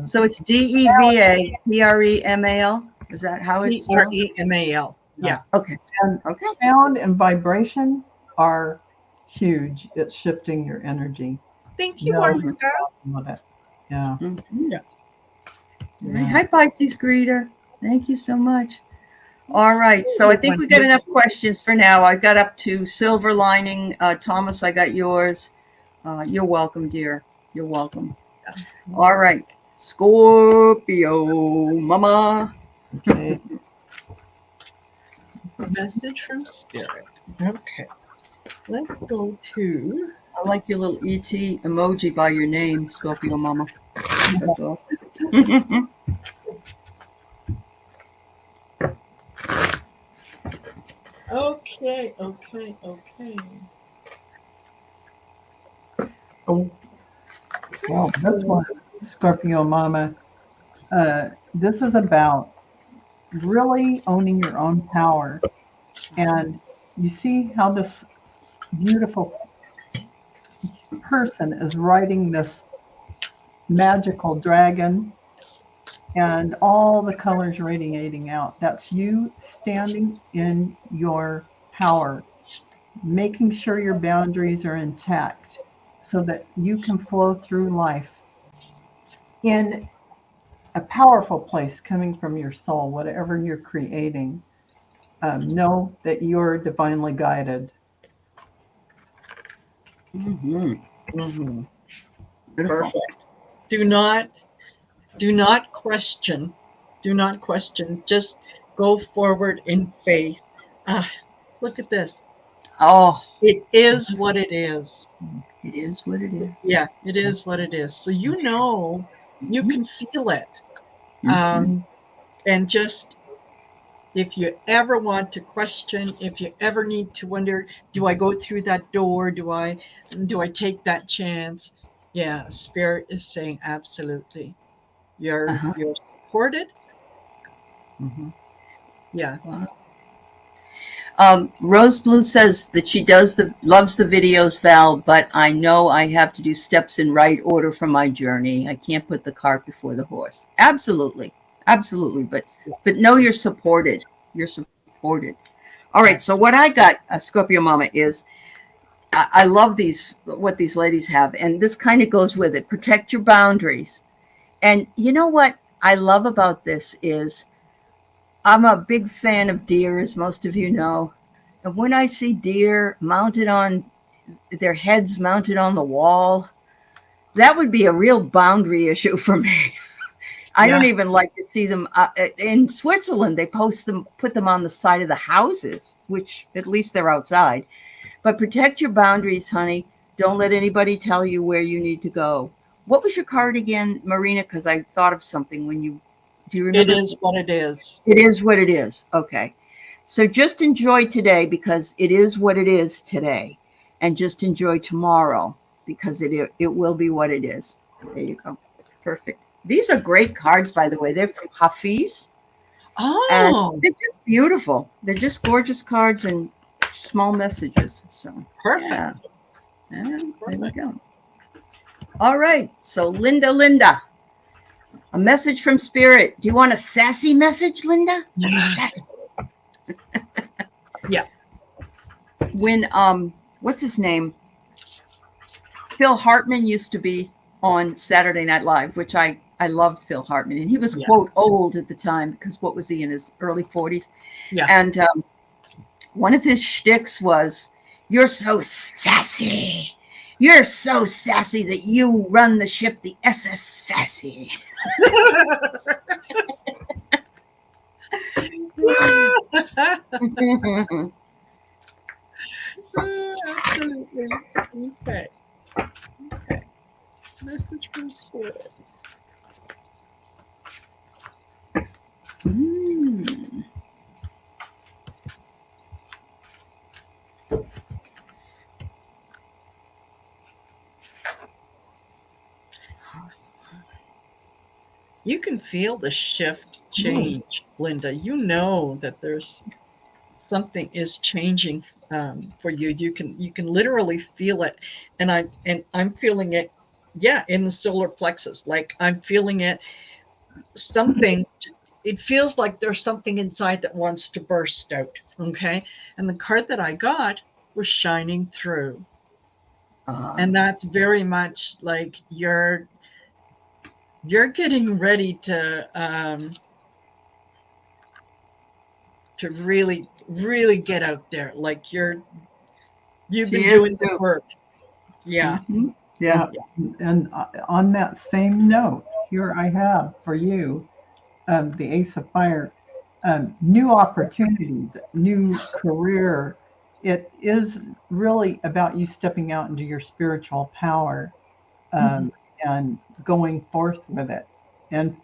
So it's DEVAPREMAL. Is that how it's spelled? PREMAL. Yeah. Okay. And sound and vibration are huge. It's shifting your energy. Thank you, Marina. Yeah. Mm-hmm. Yeah. Hi, Pisces greeter. Thank you so much. All right. So I think we got enough questions for now. I got up to silver lining. Thomas, I got yours. You're welcome, dear. You're welcome. All right. Scorpio, mama. Okay. Message from Spirit. Okay. Let's go to... I like your little ET emoji by your name, Scorpio mama. That's awesome. Okay. Oh, wow, that's one, Scorpio mama. This is about really owning your own power. And you see how this beautiful person is riding this magical dragon, and all the colors radiating out. That's you standing in your power, making sure your boundaries are intact so that you can flow through life in a powerful place coming from your soul. Whatever you're creating, know that you're divinely guided. Mm-hmm. Mm-hmm. Perfect. Do not question. Do not question. Just go forward in faith. Look at this. Oh, it is what it is. It is what it is. Yeah, it is what it is. So you can feel it. And just, if you ever want to question, if you ever need to wonder, do I go through that door? Do I take that chance? Yeah, Spirit is saying absolutely. You're supported. Mm-hmm. Yeah. Wow. Rose Blue says that she loves the videos, Val, but I know I have to do steps in right order for my journey. I can't put the cart before the horse. Absolutely. But know you're supported. You're supported. All right. So what I got, Scorpio Mama, is I love what these ladies have, and this kind of goes with it. Protect your boundaries. And you know what I love about this is I'm a big fan of deer, as most of you know. And when I see deer mounted on their heads mounted on the wall, that would be a real boundary issue for me. I don't even like to see them in Switzerland. They put them on the side of the houses, which at least they're outside. But protect your boundaries, honey. Don't let anybody tell you where you need to go. What was your card again, Marina? Because I thought of something when you Do you remember? It is what it is. It is what it is. Okay. So just enjoy today because it is what it is today. And just enjoy tomorrow because it will be what it is. There you go. Perfect. These are great cards, by the way. They're from Hafiz. Oh. And they're just beautiful. They're just gorgeous cards and small messages. So perfect. Yeah. There we go. All right. So Linda. A message from Spirit. Do you want a sassy message, Linda? Yes. Yeah. When what's his name? Phil Hartman used to be on Saturday Night Live, which I loved Phil Hartman, and he was quote old at the time because what was he in his early 40s? Yeah. And one of his shticks was, "You're so sassy. You're so sassy that you run the ship, the SS Sassy." Absolutely. Okay. Message from Spirit. You can feel the shift change, Linda. You know that there's something is changing for you. You can literally feel it, and I'm feeling it. Yeah, in the solar plexus, like I'm feeling it. Something. It feels like there's something inside that wants to burst out. Okay, and the card that I got was shining through, and that's very much like you're getting ready to really get out there. Like you've been doing the work. Yeah. Mm-hmm. Yeah. And on that same note, here I have for you the Ace of Fire, new opportunities, new career. It is really about you stepping out into your spiritual power and going forth with it. And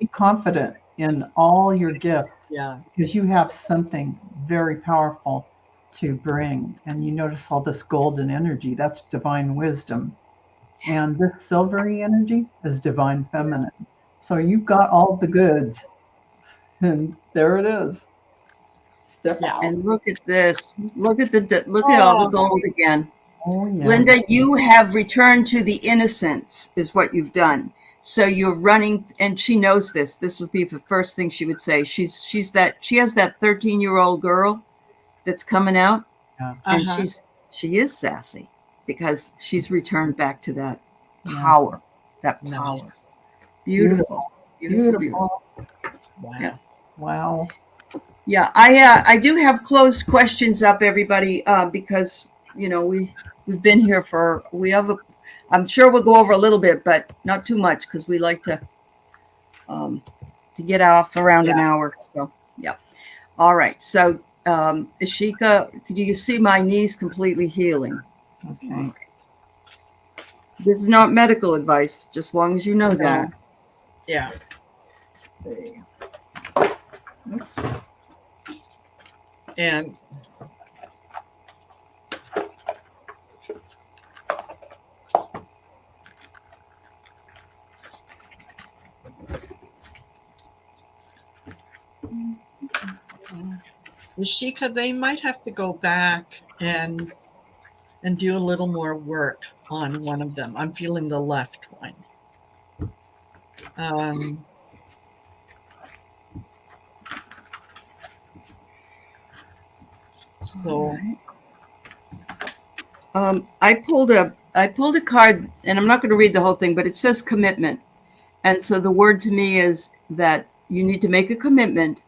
be confident in all your gifts because you have something very powerful to bring. And you notice all this golden energy, that's divine wisdom. And this silvery energy is divine feminine. So you've got all the goods. And there it is. Step out. And look at this. Look at all the gold again. Oh, yeah. Linda, you have returned to the innocence is what you've done. So you're running, and she knows this. This would be the first thing she would say. She has that 13-year-old girl that's coming out, and she is sassy because she's returned back to that power. That power. Nice. Beautiful. Beautiful. Wow. Yeah. Wow. Yeah, I do have closed questions up, everybody, because we've been here I'm sure we'll go over a little bit, but not too much because we like to get off around an hour. So yeah. All right. So Ashika, could you see my knees completely healing? Okay. This is not medical advice, just as long as you know that. Yeah. Oops. And Ashika, they might have to go back and do a little more work on one of them. I'm feeling the left one. So I pulled a card, and I'm not going to read the whole thing, but it says commitment. And so the word to me is that you need to make a commitment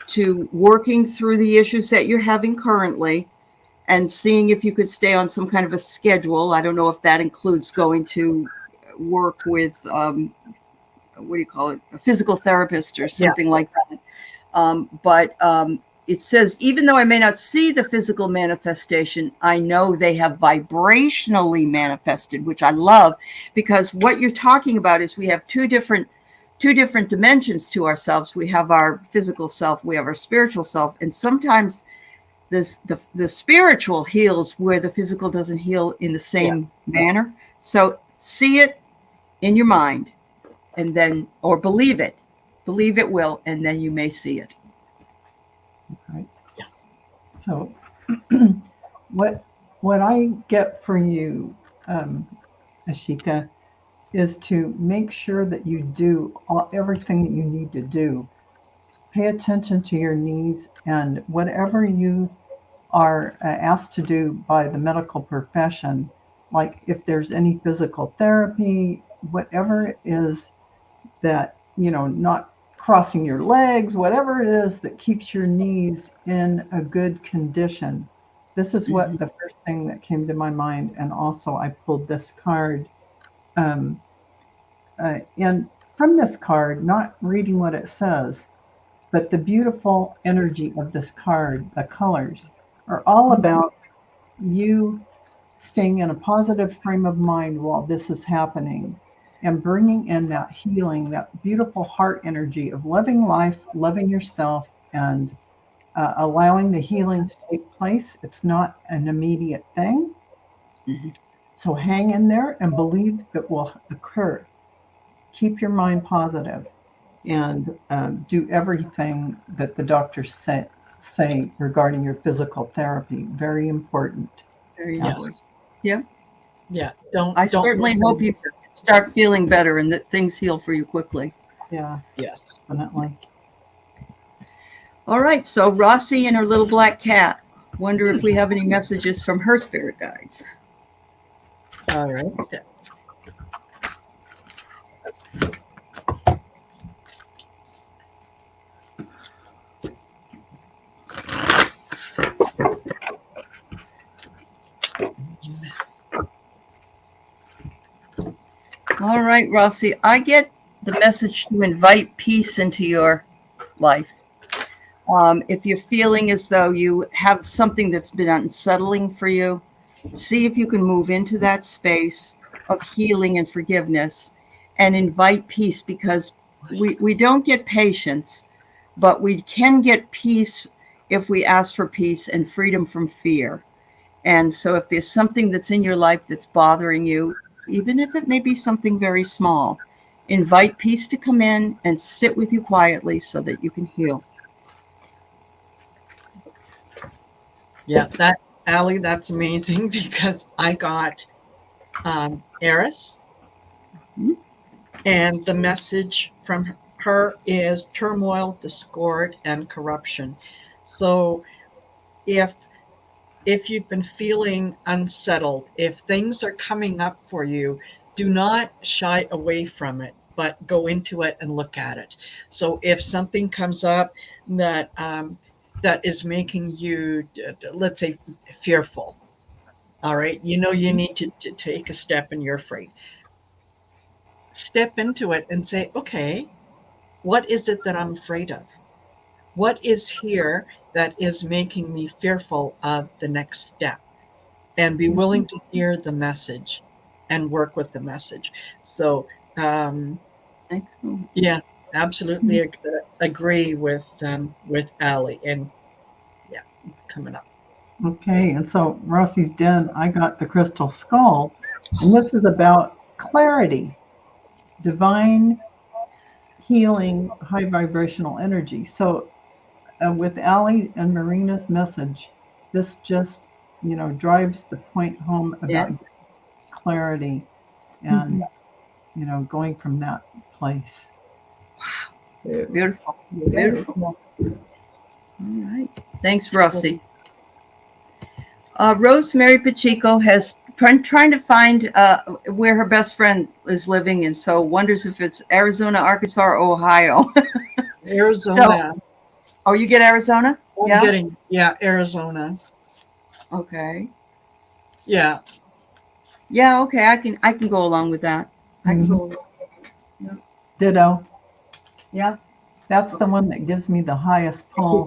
to working through the issues that you're having currently and seeing if you could stay on some kind of a schedule. I don't know if that includes going to work with, what do you call it? A physical therapist or something like that. But it says, even though I may not see the physical manifestation, I know they have vibrationally manifested, which I love, because what you're talking about is we have two different two different dimensions to ourselves. We have our physical self, we have our spiritual self, and sometimes the spiritual heals where the physical doesn't heal in the same manner. So see it in your mind, and then, or believe it will, and then you may see it. Right. Yeah. So what I get for you, Ashika, is to make sure that you do everything that you need to do. Pay attention to your knees, and whatever you are asked to do by the medical profession, like if there's any physical therapy, whatever it is that, not crossing your legs, whatever it is that keeps your knees in a good condition. This is what the first thing that came to my mind. And also I pulled this card. And from this card, not reading what it says, but the beautiful energy of this card, the colors, are all about you staying in a positive frame of mind while this is happening, and bringing in that healing, that beautiful heart energy of loving life, loving yourself, and allowing the healing to take place. It's not an immediate thing. So hang in there and believe it will occur. Keep your mind positive, and do everything that the doctors say regarding your physical therapy. Very important. Very important. Yeah. Yeah. I certainly hope you start feeling better and that things heal for you quickly. Yeah. Yes. Definitely. All right. So Rossi and her little black cat. Wonder if we have any messages from her spirit guides. All right. All right, Rossi, I get the message to invite peace into your life. If you're feeling as though you have something that's been unsettling for you, see if you can move into that space of healing and forgiveness and invite peace, because we don't get patience, but we can get peace if we ask for peace and freedom from fear. And so if there's something that's in your life that's bothering you, even if it may be something very small, invite peace to come in and sit with you quietly so that you can heal. Yeah, Aley, that's amazing, because I got Eris, and the message from her is turmoil, discord, and corruption. So if you've been feeling unsettled, if things are coming up for you, do not shy away from it, but go into it and look at it. So if something comes up that that is making you, let's say, fearful, all right, you need to take a step and you're afraid. Step into it and say, okay, what is it that I'm afraid of? What is here that is making me fearful of the next step? And be willing to hear the message and work with the message. So, yeah, absolutely agree with Aley, and yeah, it's coming up. Okay, and so Rossi's den, I got the crystal skull, and this is about clarity, divine healing, high vibrational energy. So with Aley and Marina's message, this just, drives the point home about clarity and, going from that place. Wow. Beautiful. Beautiful. All right. Thanks, Rossi. Rosemary Pacheco has been trying to find where her best friend is living, and so wonders if it's Arizona, Arkansas, or Ohio. Arizona. Oh, you get Arizona? I'm getting, Arizona. Okay. Yeah. Yeah, okay. I can go along with that. I can go along. Yeah. Ditto. Yeah. That's the one that gives me the highest pull.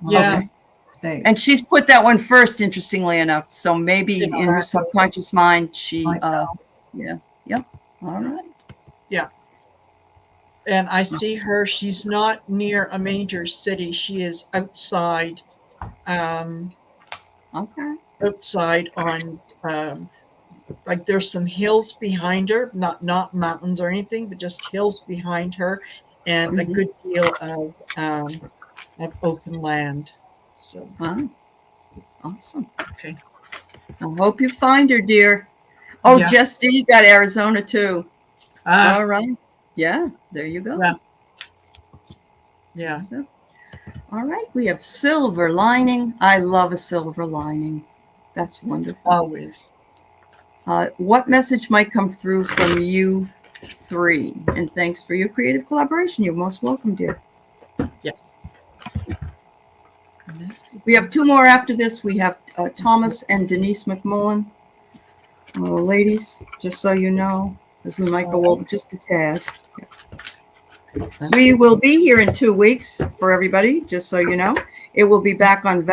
Yeah. State. And she's put that one first, interestingly enough. So maybe in her subconscious mind, she, yeah. Yep. All right. Yeah. And I see her. She's not near a major city. She is outside. Okay. Outside on like there's some hills behind her, not mountains or anything, but just hills behind her, and a good deal of open land. So Wow. Awesome. okay. I hope you find her, dear. Oh, Yeah. Jess D got Arizona too. All right. Yeah, there you go. Yeah. All right. We have silver lining. I love a silver lining. That's wonderful. Always. What message might come through from you three? And thanks for your creative collaboration. You're most welcome, dear. Yes. We have two more after this. We have Thomas and Denise McMullen. Ladies, just so you know, as we might go over just a tad. We will be here in 2 weeks for everybody, just so you know. It will be back on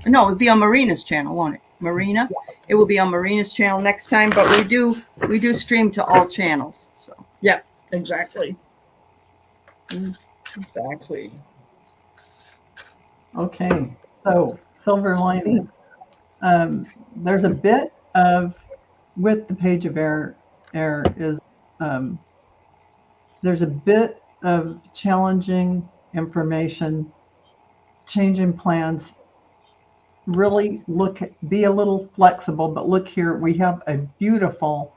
it'll be on Marina's channel, won't it? Marina. It will be on Marina's channel next time, but we do stream to all channels. So yeah, exactly. Exactly. Okay, so silver lining. There's a bit of with the page of air is there's a bit of challenging information, changing plans. Really be a little flexible, but look here, we have a beautiful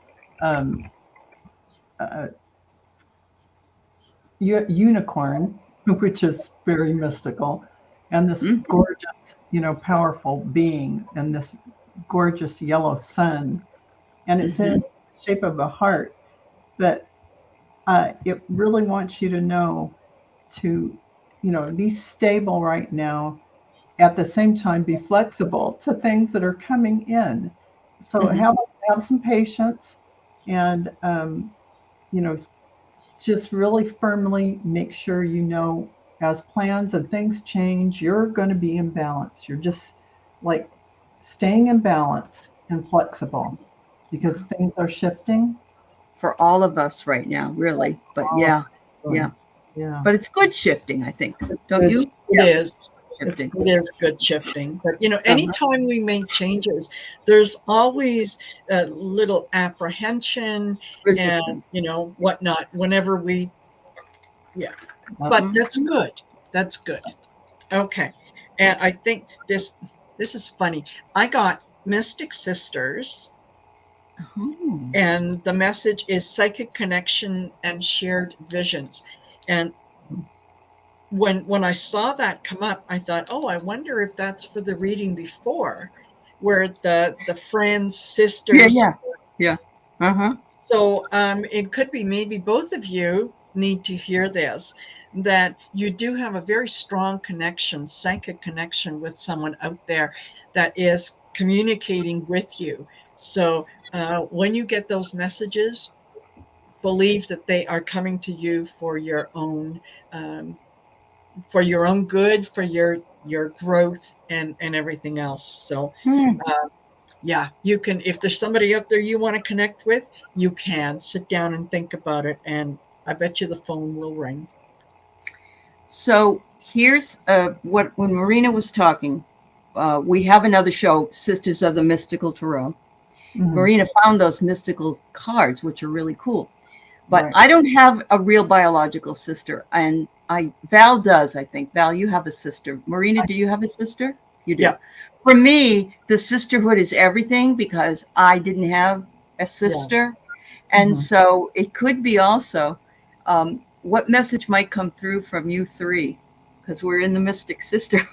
unicorn, which is very mystical, and this gorgeous, powerful being, and this gorgeous yellow sun, and it's in the shape of a heart. That it really wants you to know to, be stable right now. At the same time, be flexible to things that are coming in. So have some patience, and just really firmly make sure as plans and things change, you're going to be in balance. You're just like staying in balance and flexible because things are shifting. For all of us right now, really. But yeah. But it's good shifting, I think. Don't you? It is. It is good shifting. But, anytime we make changes, there's always a little apprehension resistance and, whatnot whenever we, But that's good. That's good. Okay. And I think this is funny. I got Mystic Sisters. And the message is psychic connection and shared visions. And when I saw that come up, I thought, oh, I wonder if that's for the reading before, where the friends, sisters. Yeah. So it could be maybe both of you need to hear this, that you do have a very strong connection, psychic connection with someone out there that is communicating with you. So when you get those messages, believe that they are coming to you for your own good, for your growth and everything else. So you can, if there's somebody out there you want to connect with, you can sit down and think about it, and I bet you the phone will ring. So here's when Marina was talking, we have another show, Sisters of the Mystical Tarot. Marina found those mystical cards, which are really cool. But I don't have a real biological sister. And Val does, I think. Val, you have a sister. Marina, do you have a sister? You do. Yeah. For me, the sisterhood is everything because I didn't have a sister. Yeah. And so it could be also what message might come through from you three? Because we're in the Mystic Sisterhood.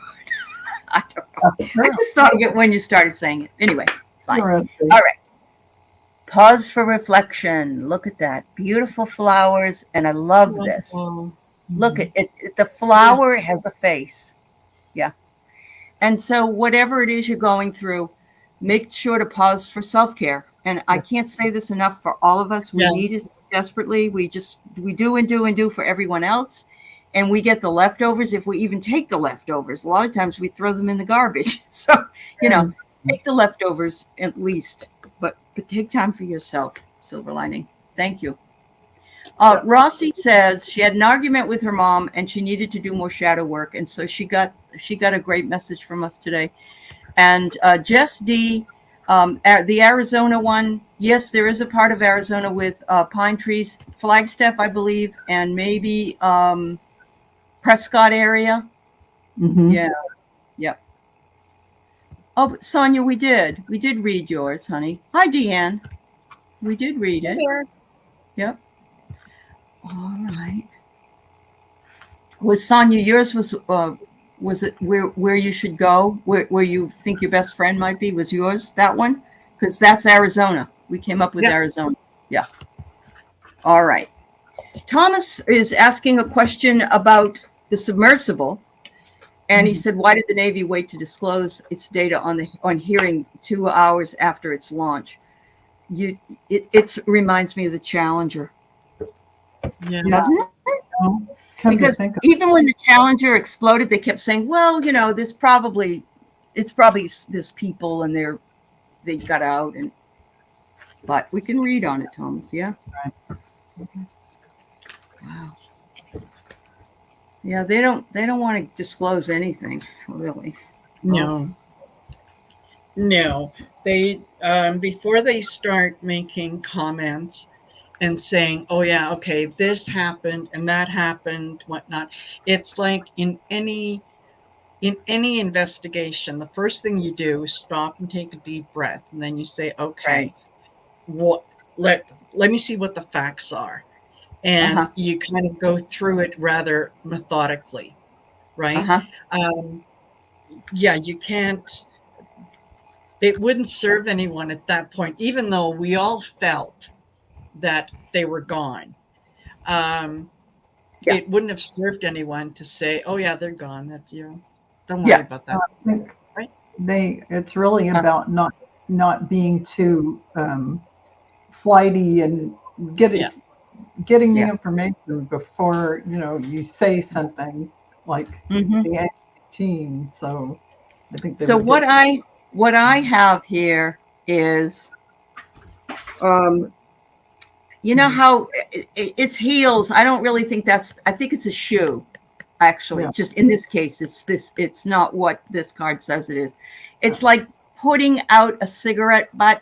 I don't know. I just thought of it when you started saying it. Anyway, fine. All right. Pause for reflection. Look at that. Beautiful flowers. And I love this. Look at it. The flower has a face. Yeah. And so whatever it is you're going through, make sure to pause for self-care. And I can't say this enough for all of us. We need it desperately. We do and do for everyone else. And we get the leftovers if we even take the leftovers. A lot of times we throw them in the garbage. So, take the leftovers at least. But take time for yourself, Silver Lining. Thank you. Rossi says she had an argument with her mom and she needed to do more shadow work, and so she got a great message from us today. And Jess D, the Arizona one, yes, there is a part of Arizona with pine trees, Flagstaff, I believe, and maybe Prescott area. Mm-hmm. Yeah, yep. Oh, but Sonia, we did read yours, honey. Hi, Deanne. We did read it. Yep. All right. Was Sonia, yours was it where you should go, where you think your best friend might be? Was yours that one? Because that's Arizona. We came up with Arizona. Yeah. All right. Thomas is asking a question about the submersible. And he said, why did the Navy wait to disclose its data on hearing 2 hours after its launch? It reminds me of the Challenger. Yeah. Doesn't it? Because even when the Challenger exploded, they kept saying, well, it's probably this people and they got out, but we can read on it, Thomas. Yeah. Right. Wow. Yeah, they don't want to disclose anything, really. No. They before they start making comments and saying, oh yeah, okay, this happened and that happened, whatnot. It's like in any investigation, the first thing you do is stop and take a deep breath, and then you say, okay, what? Let me see what the facts are, and you kind of go through it rather methodically, right? Yeah, you can't. It wouldn't serve anyone at that point, even though we all felt that they were gone. It wouldn't have served anyone to say, "Oh yeah, they're gone." That's don't worry about that. I think it's really about not being too flighty and getting the information before you say something like the team. So I think what I have here is how it's heels. I don't really think I think it's a shoe, actually. Just in this case, it's not what this card says it is. It's like putting out a cigarette butt.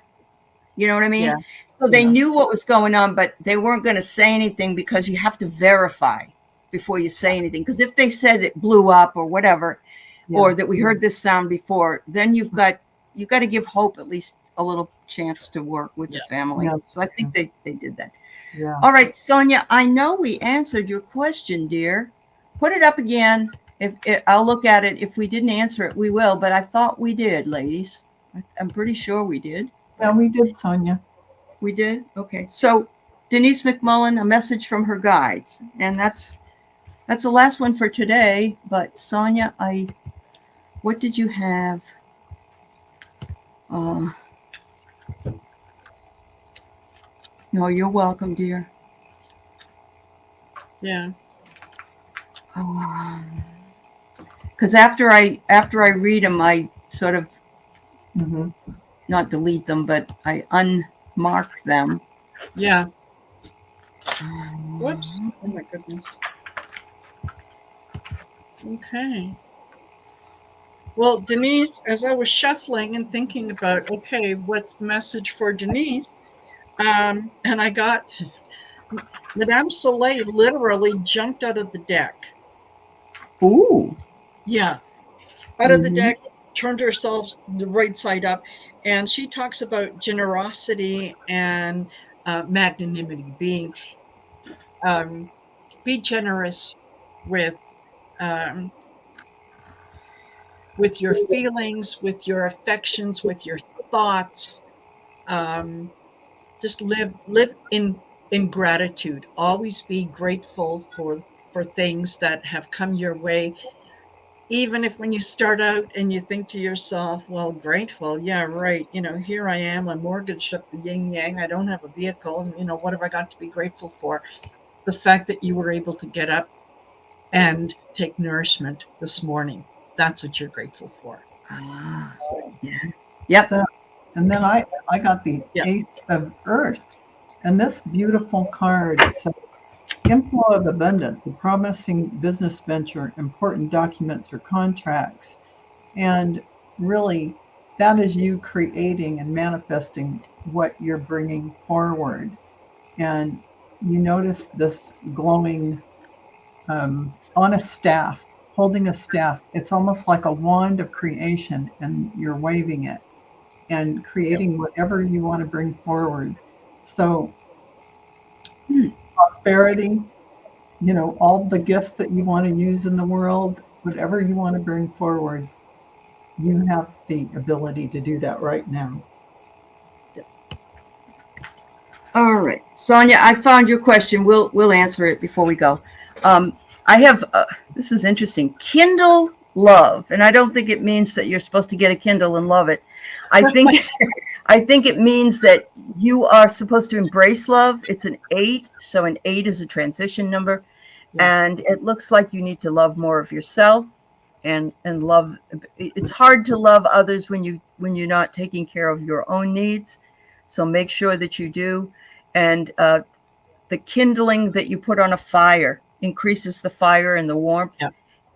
You know what I mean? Yeah. So they knew what was going on, but they weren't going to say anything because you have to verify before you say anything. Because if they said it blew up or whatever, or that we heard this sound before, then you've got to give hope at least a little chance to work with the family. So I think they did that. Yeah. All right, Sonia, I know we answered your question, dear. Put it up again. I'll look at it. If we didn't answer it, we will. But I thought we did, ladies. I'm pretty sure we did. Yeah, we did, Sonia. We did? Okay. So Denise McMullen, a message from her guides. And that's the last one for today. But Sonia, what did you have? No, you're welcome, dear. Yeah. Because after I read them, I sort of not delete them, but I unmark them. Yeah. Whoops. Oh my goodness. Okay. Well, Denise, as I was shuffling and thinking about, okay, what's the message for Denise? And I got Madame Soleil literally jumped out of the deck. Ooh. Yeah. Out of the deck, turned herself the right side up. And she talks about generosity and magnanimity, being be generous with your feelings, with your affections, with your thoughts. Just live in gratitude. Always be grateful for things that have come your way. Even if when you start out and you think to yourself, well, grateful, yeah, right. Here I am, I'm mortgaged up the yin yang. I don't have a vehicle. And, what have I got to be grateful for? The fact that you were able to get up and take nourishment this morning. That's what you're grateful for. Yeah. Yep. So, and then I got the Ace of Earth, and this beautiful card. So inflow of abundance, a promising business venture, important documents or contracts. And really, that is you creating and manifesting what you're bringing forward. And you notice this glowing on a staff, holding a staff. It's almost like a wand of creation, and you're waving it and creating whatever you want to bring forward. So, prosperity, all the gifts that you want to use in the world, whatever you want to bring forward, you have the ability to do that right now. All right, Sonia, I found your question. We'll answer it before we go. I have this is interesting. Kindle love, and I don't think it means that you're supposed to get a Kindle and love it. I think it means that you are supposed to embrace love. It's an 8, so an 8 is a transition number, and it looks like you need to love more of yourself, and love. It's hard to love others when you're not taking care of your own needs. So make sure that you do, and the kindling that you put on a fire increases the fire and the warmth. Yeah.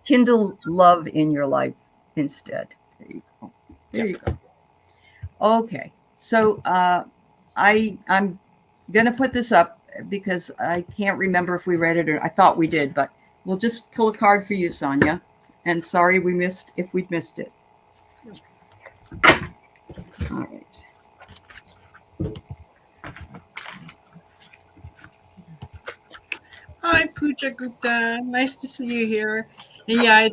Kindle love in your life instead. There you go. There you go. Okay. So I'm going to put this up because I can't remember if we read it or I thought we did, but we'll just pull a card for you, Sonia. And sorry we'd missed it. All right. Hi, Pooja Gupta. Nice to see you here. And yeah,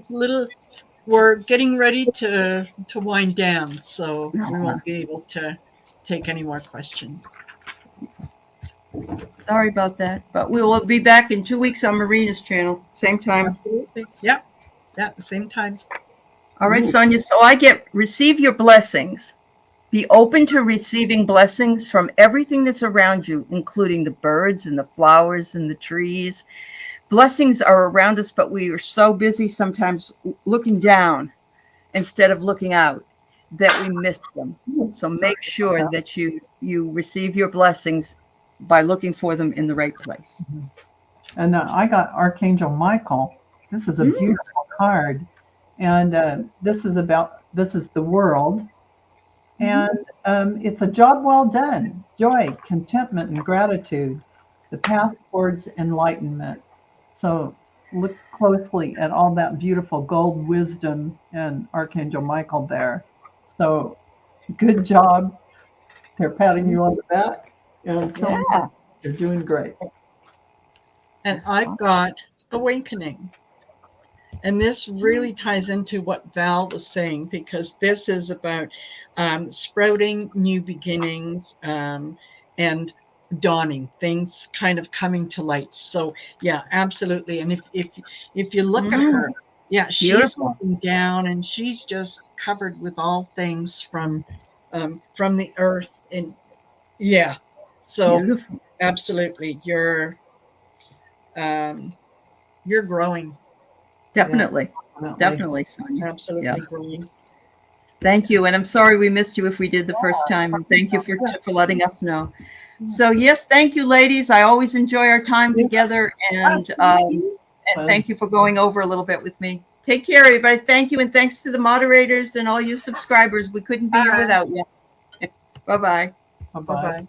we're getting ready to wind down, so we won't be able to take any more questions. Sorry about that, but we will be back in 2 weeks on Marina's channel, same time. Absolutely. Yeah, the same time. All right, Sonia. So I receive your blessings. Be open to receiving blessings from everything that's around you, including the birds and the flowers and the trees. Blessings are around us, but we are so busy sometimes looking down instead of looking out that we miss them. So make sure that you receive your blessings by looking for them in the right place. And I got Archangel Michael. This is a beautiful card. And this is the world. And it's a job well done. Joy, contentment, and gratitude. The path towards enlightenment. So look closely at all that beautiful gold wisdom and Archangel Michael there. So good job. They're patting you on the back. And so you're doing great. And I've got awakening. And this really ties into what Val was saying, because this is about sprouting new beginnings and dawning, things kind of coming to light. So yeah, absolutely. And if you look at her, she's looking down and she's just covered with all things from the earth. And so beautiful. Absolutely, you're growing. Definitely, Sonia. Absolutely growing. Thank you, and I'm sorry we missed you if we did the first time, and thank you for letting us know. So yes, thank you, ladies. I always enjoy our time together, and thank you for going over a little bit with me. Take care, everybody. Thank you, and thanks to the moderators and all you subscribers. We couldn't be here without you. Bye-bye. Bye-bye.